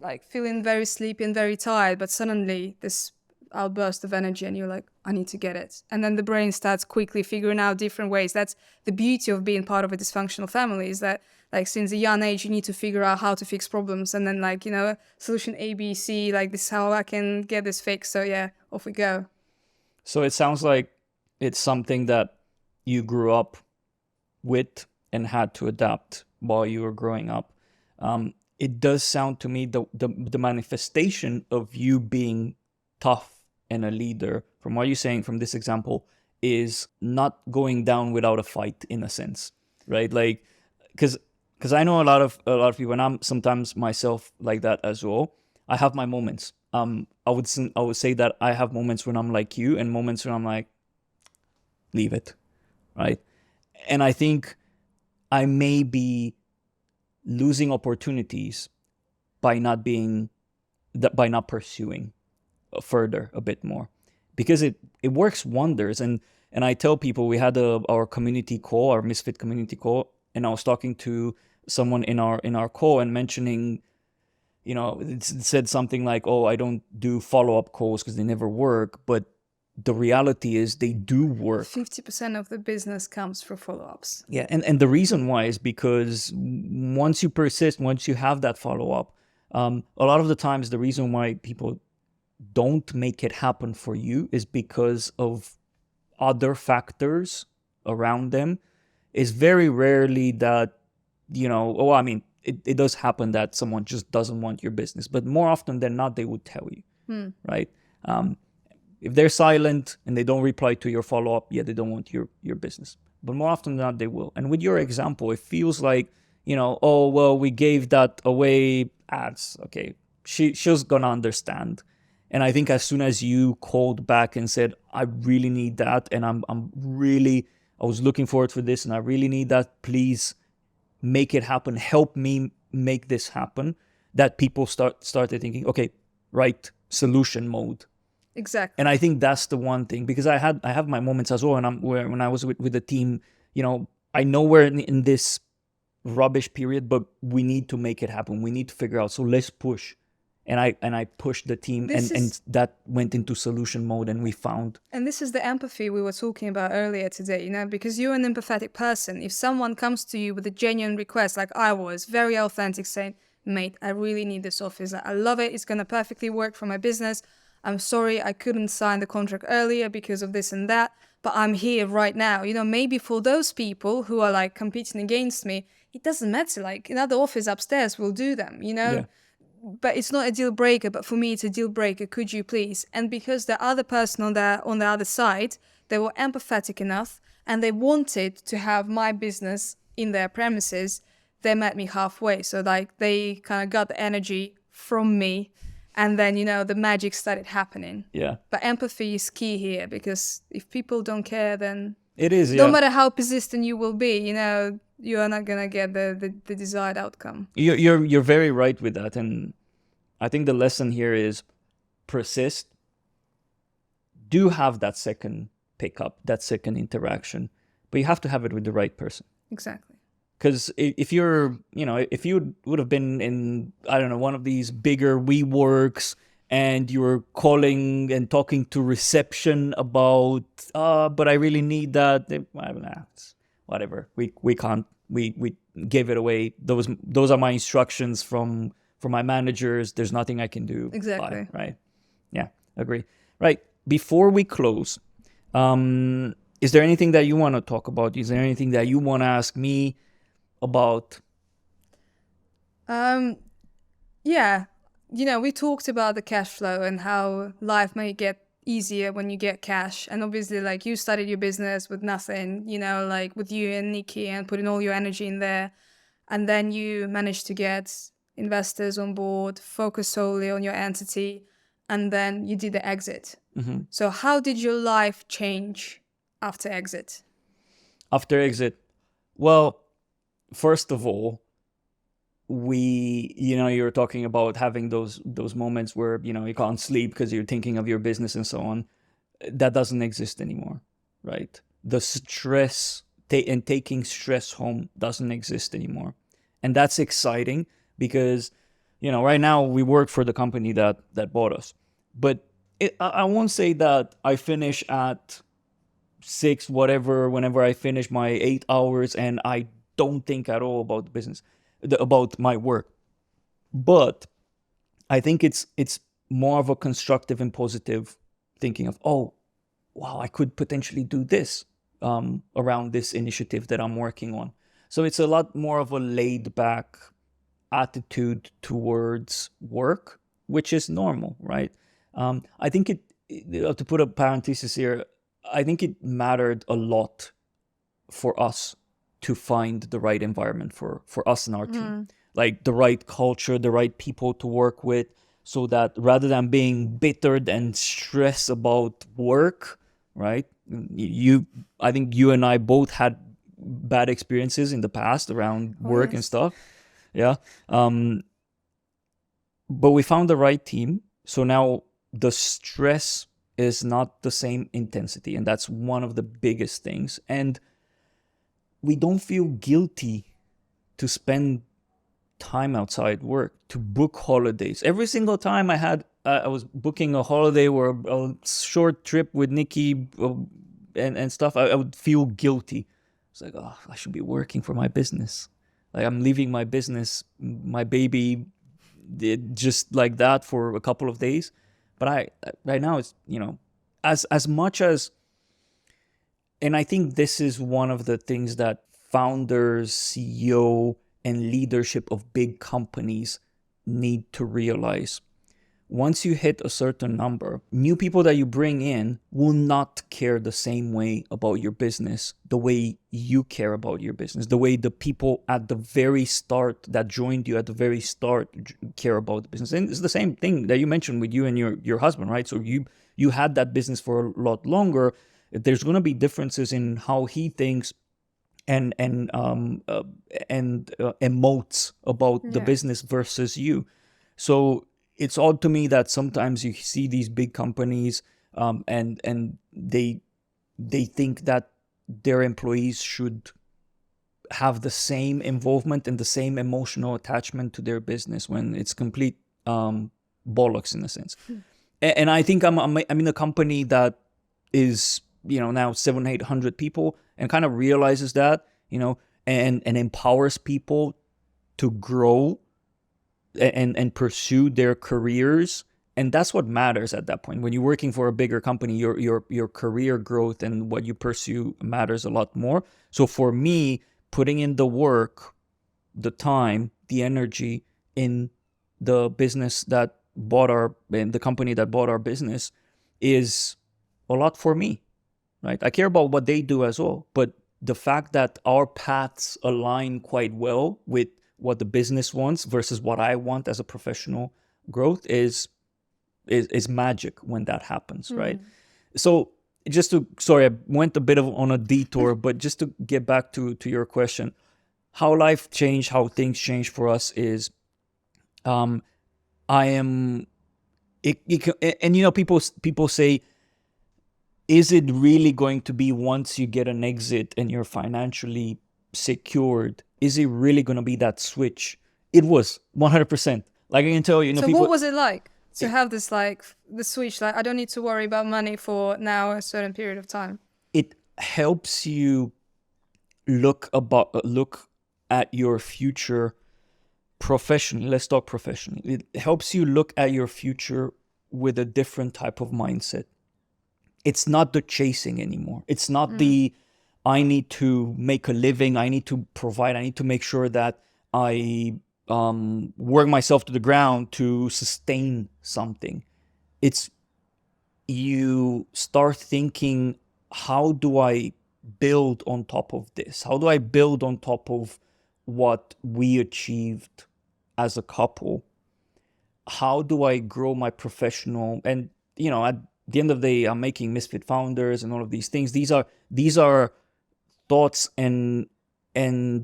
like feeling very sleepy and very tired, but suddenly this outburst of energy and you're like, I need to get it. And then the brain starts quickly figuring out different ways. That's the beauty of being part of a dysfunctional family, is that like since a young age, you need to figure out how to fix problems. And then like, solution A, B, C, like this is how I can get this fixed. So yeah, off we go. So it sounds like it's something that you grew up with and had to adapt while you were growing up. It does sound to me the manifestation of you being tough and a leader, from what you're saying from this example, is not going down without a fight, in a sense, right? Like, because I know a lot of people, and I'm sometimes myself like that as well. I have my moments. I would say that I have moments when I'm like you, and moments when I'm like, leave it, right? And I think I may be losing opportunities by not pursuing further a bit more, because it works wonders. And I tell people, we had our community call, our Misfit community call, and I was talking to someone in our call and mentioning, it said something like, oh, I don't do follow-up calls because they never work, but the reality is they do work. 50% of the business comes from follow-ups. Yeah, and the reason why is because once you persist, once you have that follow-up, a lot of the times the reason why people don't make it happen for you is because of other factors around them. It's very rarely that, it does happen that someone just doesn't want your business, but more often than not, they would tell you, right? If they're silent and they don't reply to your follow-up, yeah, they don't want your business. But more often than not, they will. And with your example, it feels like, oh, well, we gave that away ads. Okay, she's going to understand. And I think as soon as you called back and said, I really need that, and I was looking forward for this, and I really need that, please make it happen. Help me make this happen. That people started thinking, okay, right, solution mode. Exactly. And I think that's the one thing, because I have my moments as well. And when I was with the team, I know we're in this rubbish period, but we need to make it happen. We need to figure out. So let's push. And I pushed the team, and that went into solution mode, and we found. And this is the empathy we were talking about earlier today, because you're an empathetic person. If someone comes to you with a genuine request, like I was, very authentic, saying, mate, I really need this office. I love it. It's going to perfectly work for my business. I'm sorry I couldn't sign the contract earlier because of this and that, but I'm here right now. Maybe for those people who are like competing against me, it doesn't matter. Like another office upstairs will do them, Yeah. But it's not a deal breaker. But for me, it's a deal breaker. Could you please? And because the other person on the other side, they were empathetic enough and they wanted to have my business in their premises, they met me halfway. So like they kind of got the energy from me. And then, the magic started happening. Yeah. But empathy is key here, because if people don't care, then it is. No matter how persistent you will be, you are not gonna get the desired outcome. You're very right with that, and I think the lesson here is persist. Do have that second pickup, that second interaction, but you have to have it with the right person. Exactly. Because if if you would have been in, I don't know, one of these bigger WeWorks, and you were calling and talking to reception about, but I really need that. Whatever. We can't. We gave it away. Those are my instructions from my managers. There's nothing I can do. Exactly. Right. Yeah. Agree. Right. Before we close, is there anything that you want to talk about? Is there anything that you want to ask me about? Yeah, we talked about the cash flow and how life may get easier when you get cash. And obviously, like, you started your business with nothing, like with you and Nikki, and putting all your energy in there. And then you managed to get investors on board, focus solely on your entity, and then you did the exit. Mm-hmm. So how did your life change after exit? After exit, well, first of all, you were talking about having those moments where, you can't sleep because you're thinking of your business and so on. That doesn't exist anymore, right? The stress and taking stress home doesn't exist anymore. And that's exciting because, right now we work for the company that bought us. But I won't say that I finish at 6, whatever, whenever I finish my 8 hours, and I don't think at all about the business, about my work. But I think it's more of a constructive and positive thinking of, oh, wow, I could potentially do this around this initiative that I'm working on. So it's a lot more of a laid back attitude towards work, which is normal, right? I think to put a parenthesis here, I think it mattered a lot for us to find the right environment for us and our team, like the right culture, the right people to work with, so that rather than being bittered and stressed about work, right? I think you and I both had bad experiences in the past around work and stuff. Yeah. But we found the right team. So now the stress is not the same intensity. And that's one of the biggest things. And we don't feel guilty to spend time outside work, to book holidays. Every single time I was booking a holiday or a short trip with Nikki and stuff, I would feel guilty. It's like, oh, I should be working for my business. Like, I'm leaving my business, my baby, just like that for a couple of days. But right now, it's, as much as, and I think this is one of the things that founders, CEO, and leadership of big companies need to realize. Once you hit a certain number, new people that you bring in will not care the same way about your business, the way you care about your business, the way the people at the very start that joined you at the very start care about the business. And it's the same thing that you mentioned with you and your husband, right? So you had that business for a lot longer. There's going to be differences in how he thinks and emotes about the business versus you. So it's odd to me that sometimes you see these big companies and they think that their employees should have the same involvement and the same emotional attachment to their business, when it's complete bollocks in a sense. And I think I'm in a company that is, now 700-800 people, and kind of realizes that, and empowers people to grow and pursue their careers. And that's what matters at that point. When you're working for a bigger company, your career growth and what you pursue matters a lot more. So for me, putting in the work, the time, the energy in the business that in the company that bought our business is a lot for me, right? I care about what they do as well, but the fact that our paths align quite well with what the business wants versus what I want as a professional growth is magic when that happens, right? So sorry, I went a bit on a detour, but just to get back to your question, how life changed, how things changed for us is, and people say, is it really going to be once you get an exit and you're financially secured, is it really going to be that switch? It was 100%. Like, I can tell you, so people, what was it like to have this, like, the switch, like, I don't need to worry about money for now a certain period of time? It helps you look at your future professionally. Let's talk professionally. It helps you look at your future with a different type of mindset. It's not the chasing anymore. It's not the, I need to make a living, I need to provide, I need to make sure that I work myself to the ground to sustain something. It's, you start thinking, how do I build on top of this? How do I build on top of what we achieved as a couple? How do I grow my professional? And, at the end of the day, I'm making Misfit Founders and all of these things. These are thoughts and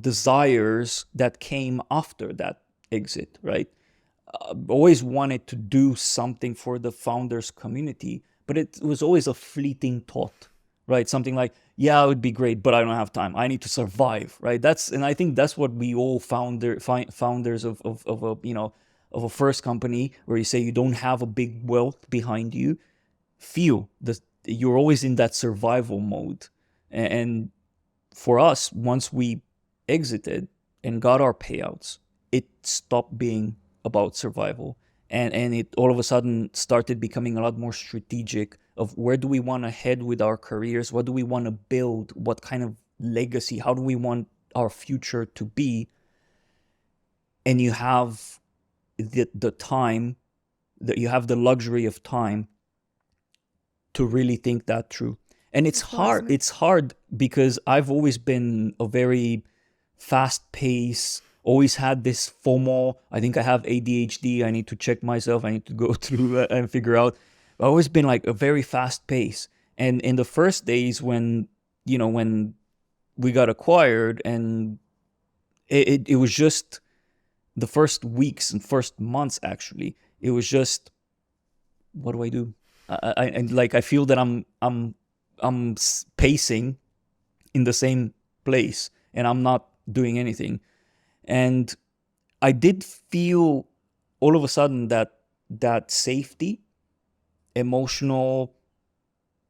desires that came after that exit, right? Always wanted to do something for the founders community, but it was always a fleeting thought, right? Something like, yeah, it would be great, but I don't have time. I need to survive, right? And I think that's what we all founders of a first company, where you say you don't have a big wealth behind you. feel the you're always in that survival mode. And for us, once we exited and got our payouts, it stopped being about survival, and it all of a sudden started becoming a lot more strategic of where do we want to head with our careers, what do we want to build, what kind of legacy, how do we want our future to be. And you have the time, that you have the luxury of time to really think that through. And it's hard. It's hard because I've always been a very fast pace, always had this FOMO. I think I have ADHD. I need to check myself. I need to go through and figure out. I've always been like a very fast pace. And in the first days when we got acquired, and it was just the first weeks and first months, actually, it was just, what do I do? I feel that I'm pacing in the same place and I'm not doing anything. And I did feel all of a sudden that safety, emotional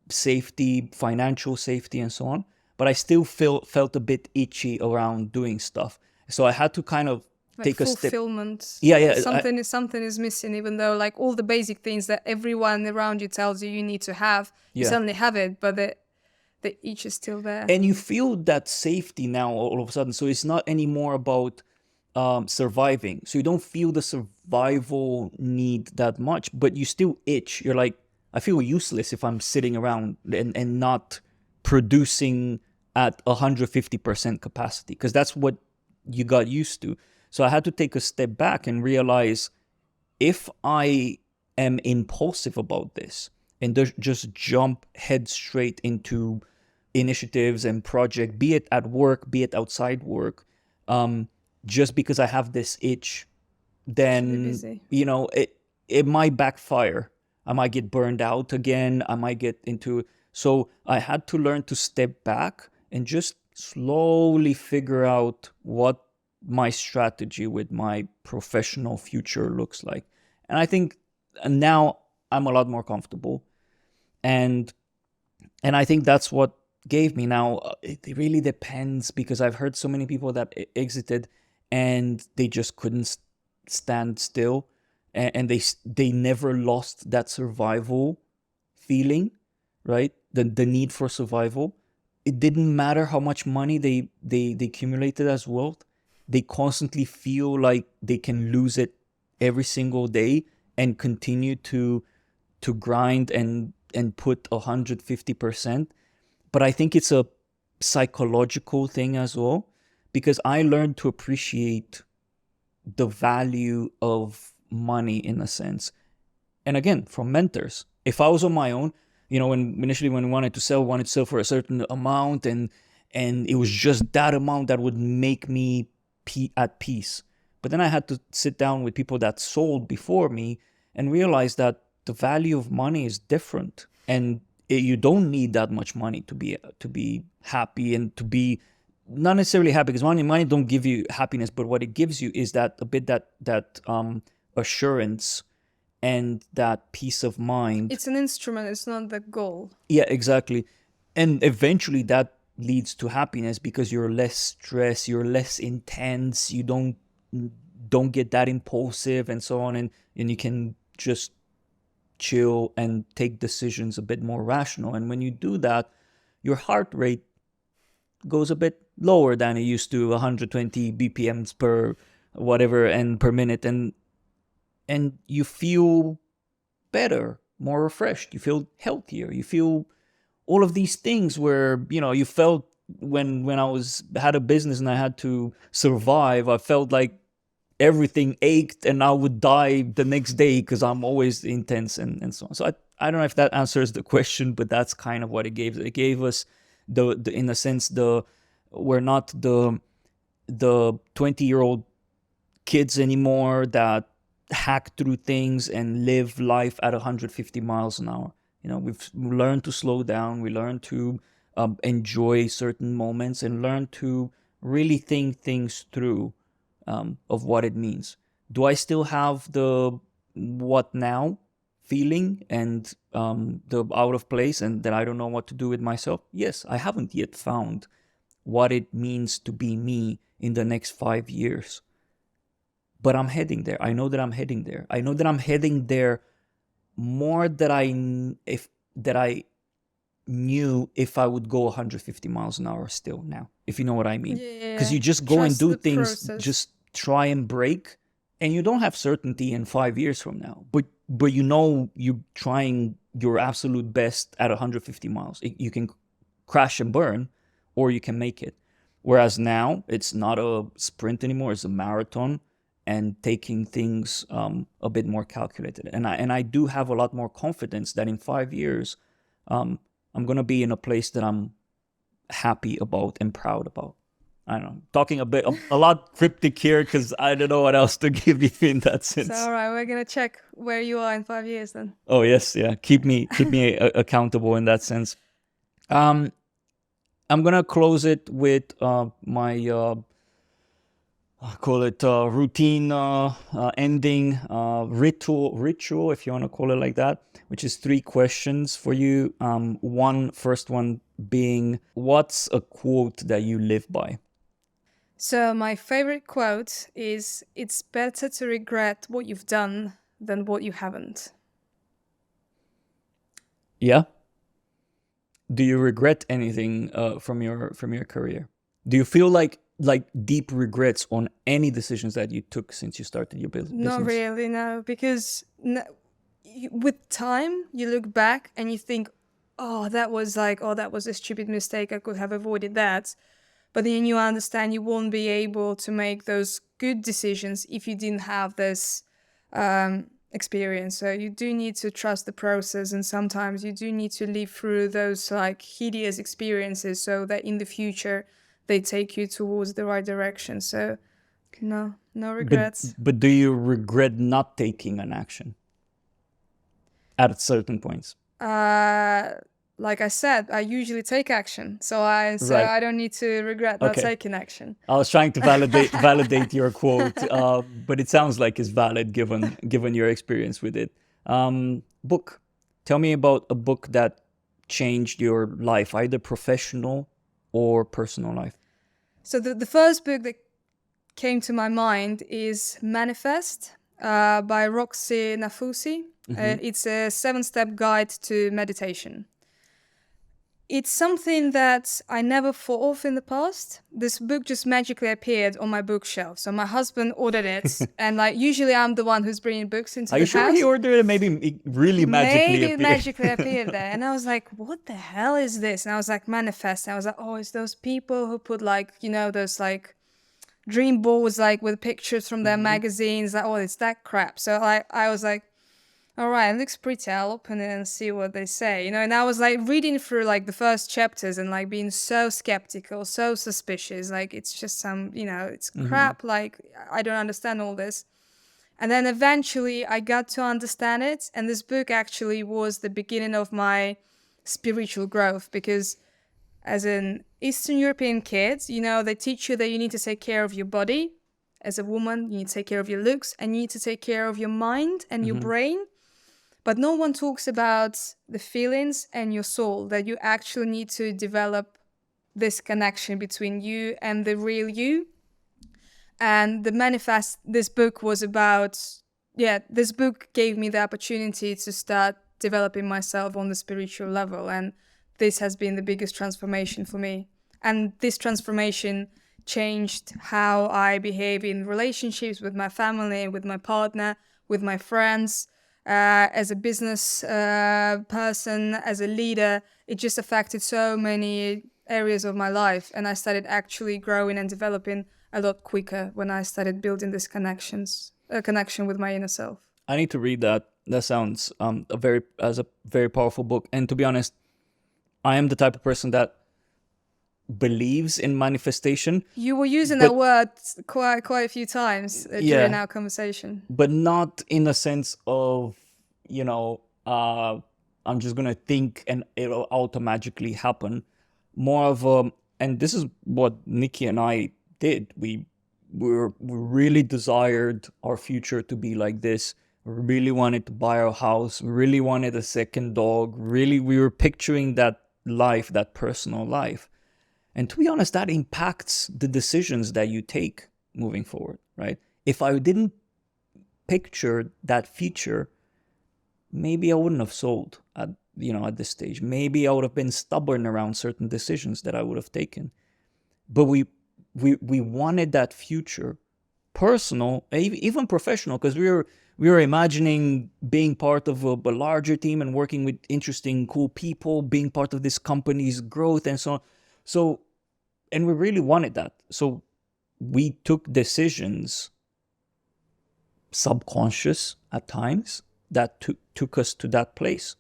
safety, financial safety, and so on. But I still felt a bit itchy around doing stuff. So I had to kind of take a step. Fulfillment. Yeah. Something is missing, even though like all the basic things that everyone around you tells you need to have, you suddenly have it, but the itch is still there. And you feel that safety now all of a sudden. So it's not anymore about surviving. So you don't feel the survival need that much, but you still itch. You're like, I feel useless if I'm sitting around and not producing at 150% capacity, because that's what you got used to. So I had to take a step back and realize, if I am impulsive about this and just jump head straight into initiatives and project, be it at work, be it outside work, just because I have this itch, then it might backfire. I might get burned out again. I might get into. So I had to learn to step back and just slowly figure out what my strategy with my professional future looks like. And I think now I'm a lot more comfortable. And I think that's what gave me. Now, it really depends, because I've heard so many people that exited and they just couldn't stand still, and they never lost that survival feeling, right? The need for survival. It didn't matter how much money they accumulated as wealth. They constantly feel like they can lose it every single day and continue to grind and put 150%. But I think it's a psychological thing as well, because I learned to appreciate the value of money in a sense. And again, from mentors. If I was on my own, when we wanted to sell for a certain amount, and it was just that amount that would make me at peace. But then I had to sit down with people that sold before me and realize that the value of money is different, and you don't need that much money to be happy, and to be not necessarily happy, because money don't give you happiness, but what it gives you is that assurance and that peace of mind. It's an instrument, it's not the goal. Yeah, exactly. And eventually that leads to happiness, because you're less stressed, you're less intense, you don't get that impulsive and so on, and you can just chill and take decisions a bit more rational. And when you do that, your heart rate goes a bit lower than it used to, 120 BPMs per whatever and per minute, and you feel better, more refreshed, you feel healthier, you feel all of these things where, you felt when I had a business and I had to survive, I felt like everything ached and I would die the next day because I'm always intense and so on. So I don't know if that answers the question, but that's kind of what it gave. It gave us the in a sense, we're not the 20-year-old kids anymore that hack through things and live life at 150 miles an hour. We've learned to slow down. We learned to enjoy certain moments and learn to really think things through of what it means. Do I still have the what now feeling and the out of place and that I don't know what to do with myself. Yes, I haven't yet found what it means to be me in the next 5 years. But I'm heading there. I know that I'm heading there. I know that I'm heading there more that I knew if I would go 150 miles an hour still now, if you know what I mean. Because you just go and do things, just try and break, and you don't have certainty in 5 years from now. But you know you're trying your absolute best at 150 miles. You can crash and burn, or you can make it. Whereas now it's not a sprint anymore; it's a marathon, and taking things a bit more calculated. And I do have a lot more confidence that in 5 years, I'm gonna be in a place that I'm happy about and proud about. I don't know, talking a lot cryptic here because I don't know what else to give you in that sense. So, all right, we're gonna check where you are in 5 years then. Oh yes, yeah. Keep me accountable in that sense. I'm gonna close it with my I call it routine ending ritual, if you want to call it like that, which is 3 questions for you. First one being, what's a quote that you live by? So my favorite quote is, "It's better to regret what you've done than what you haven't." Yeah. Do you regret anything from your career? Do you feel like deep regrets on any decisions that you took since you started your business? Not really, no, because with time you look back and you think, that was a stupid mistake, I could have avoided that. But then you understand you won't be able to make those good decisions if you didn't have this experience. So you do need to trust the process, and sometimes you do need to live through those like hideous experiences so that in the future they take you towards the right direction. So no regrets. But do you regret not taking an action at certain points? Like I said, I usually take action, so I don't need to regret not taking action. I was trying to validate your quote, but it sounds like it's valid given your experience with it. Book. Tell me about a book that changed your life, either professional or personal life. So the first book that came to my mind is Manifest by Roxy Nafusi. It's a 7-step guide to meditation. It's something that I never thought of in the past. This book just magically appeared on my bookshelf. So my husband ordered it, and like usually I'm the one who's bringing books into the house. Are you sure he ordered it? Maybe it really magically appeared there. And I was like, what the hell is this? And I was like, Manifest. And I was like, oh, it's those people who put like, those like dream boards like with pictures from their magazines. Like, oh, it's that crap. So I was like, all right, it looks pretty. I'll open it and see what they say, And I was like reading through like the first chapters and like being so skeptical, so suspicious. Like it's just some, it's crap. Like I don't understand all this. And then eventually I got to understand it. And this book actually was the beginning of my spiritual growth, because as an Eastern European kid, they teach you that you need to take care of your body. As a woman, you need to take care of your looks, and you need to take care of your mind and your brain. But no one talks about the feelings and your soul, that you actually need to develop this connection between you and the real you. And this book was about, this book gave me the opportunity to start developing myself on the spiritual level. And this has been the biggest transformation for me. And this transformation changed how I behave in relationships with my family, with my partner, with my friends. As a business person, as a leader, it just affected so many areas of my life. And I started actually growing and developing a lot quicker when I started building this connection with my inner self. I need to read that. That sounds a very powerful book. And to be honest, I am the type of person that believes in manifestation. You were using that word quite a few times during our conversation. But not in a sense of, I'm just going to think and it'll automatically happen. More of and this is what Nikki and I did. We really desired our future to be like this. We really wanted to buy our house. We really wanted a second dog. Really, we were picturing that life, that personal life. And to be honest, that impacts the decisions that you take moving forward, right? If I didn't picture that future, maybe I wouldn't have sold at this stage. Maybe I would have been stubborn around certain decisions that I would have taken. But we wanted that future, personal, even professional, because we were imagining being part of a larger team and working with interesting, cool people, being part of this company's growth and so on. So, and we really wanted that. So we took decisions, subconscious at times, that took us to that place,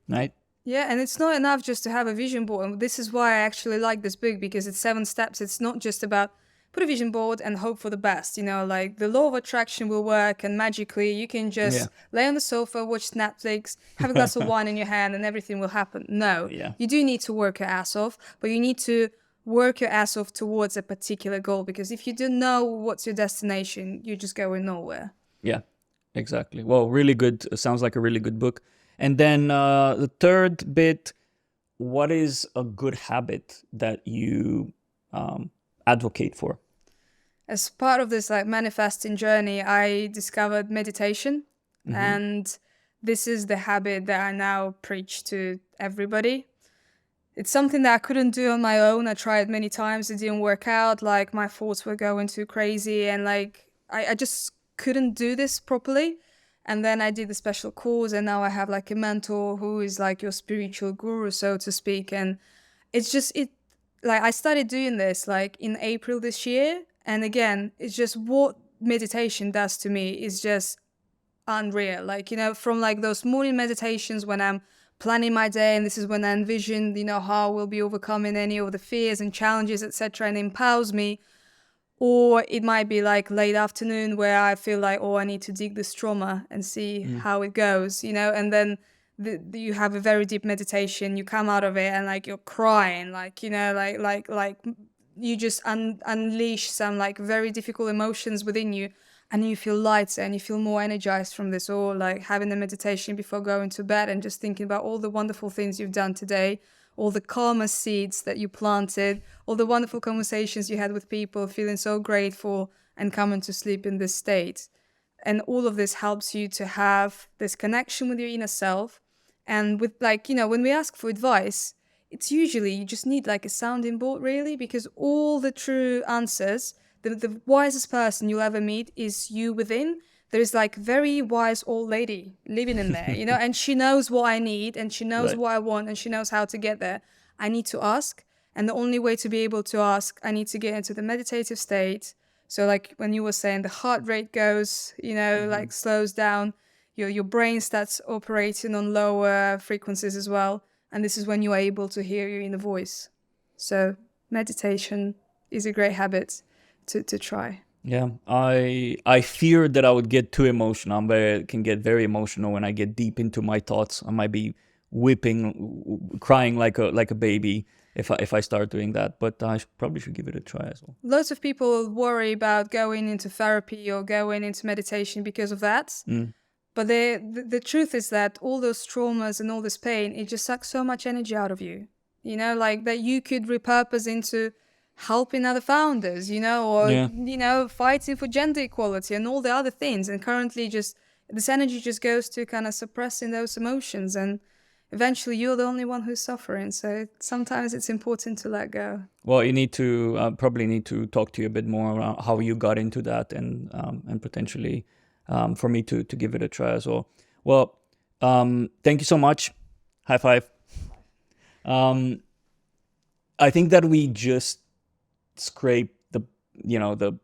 right? Yeah, and it's not enough just to have a vision board. And this is why I actually like this book, because it's 7 steps. It's not just about put a vision board and hope for the best. Like the law of attraction will work and magically you can just lay on the sofa, watch Netflix, have a glass of wine in your hand and everything will happen. No, you do need to work your ass off, but you need to work your ass off towards a particular goal, because if you don't know what's your destination, you're just going nowhere. Yeah, exactly. Well, really good. Sounds like a really good book. And then the third bit, what is a good habit that you advocate for? As part of this manifesting journey, I discovered meditation. And this is the habit that I now preach to everybody. It's something that I couldn't do on my own. I tried many times. It didn't work out. My thoughts were going too crazy. And I just couldn't do this properly. And then I did a special course. And now I have a mentor who is your spiritual guru, so to speak. And it's just, I started doing this in April this year. And again, it's just what meditation does to me is just unreal. From those morning meditations when I'm planning my day, and this is when I envision, how we'll be overcoming any of the fears and challenges, etc., and empowers me. Or it might be late afternoon where I feel I need to dig this trauma and see how it goes, and then you have a very deep meditation, you come out of it and you're crying, you just unleash some very difficult emotions within you, and you feel lighter and you feel more energized from this. Or having a meditation before going to bed and just thinking about all the wonderful things you've done today, all the karma seeds that you planted, all the wonderful conversations you had with people, feeling so grateful and coming to sleep in this state. And all of this helps you to have this connection with your inner self. And with when we ask for advice, it's usually you just need a sounding board, really, because all the true answers, the wisest person you'll ever meet is you within. There is very wise old lady living in there, and she knows what I need and she knows what I want and she knows how to get there. I need to ask. And the only way to be able to ask, I need to get into the meditative state. So when you were saying, the heart rate goes, slows down, your brain starts operating on lower frequencies as well. And this is when you're able to hear your inner voice. So meditation is a great habit to try. Yeah, I feared that I would get too emotional. I can get very emotional when I get deep into my thoughts. I might be crying like a baby if I start doing that. But I probably should give it a try as well. Lots of people worry about going into therapy or going into meditation because of that. But the truth is that all those traumas and all this pain, it just sucks so much energy out of you. That you could repurpose into helping other founders, or fighting for gender equality and all the other things. And currently just this energy just goes to kind of suppressing those emotions, and eventually you're the only one who's suffering. So sometimes it's important to let go. Well, you need to probably need to talk to you a bit more around how you got into that, and potentially for me to give it a try as well. Well, thank you so much. High five. I think that we just scrape the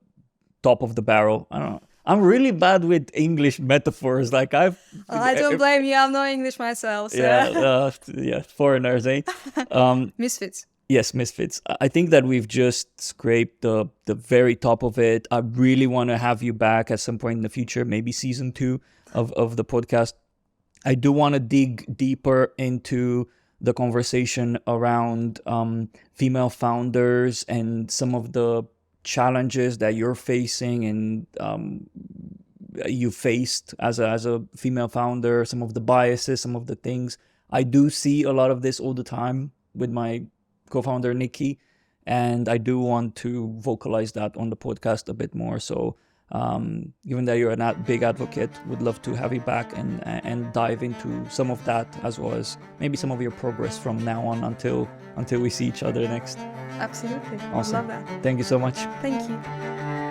top of the barrel. I don't know. I'm really bad with English metaphors. I don't blame you. I'm not English myself. So. Yeah, foreigners, eh? Misfits. Yes, misfits. I think that we've just scraped the very top of it. I really want to have you back at some point in the future, maybe season 2 of the podcast. I do want to dig deeper into the conversation around female founders and some of the challenges that you're facing, and you faced as a female founder, some of the biases, some of the things. I do see a lot of this all the time with my co-founder Nikki, and I do want to vocalize that on the podcast a bit more. So given that you're a big advocate, would love to have you back and dive into some of that, as well as maybe some of your progress from now on until we see each other next. Absolutely. Awesome. I love that. Thank you so much. Thank you.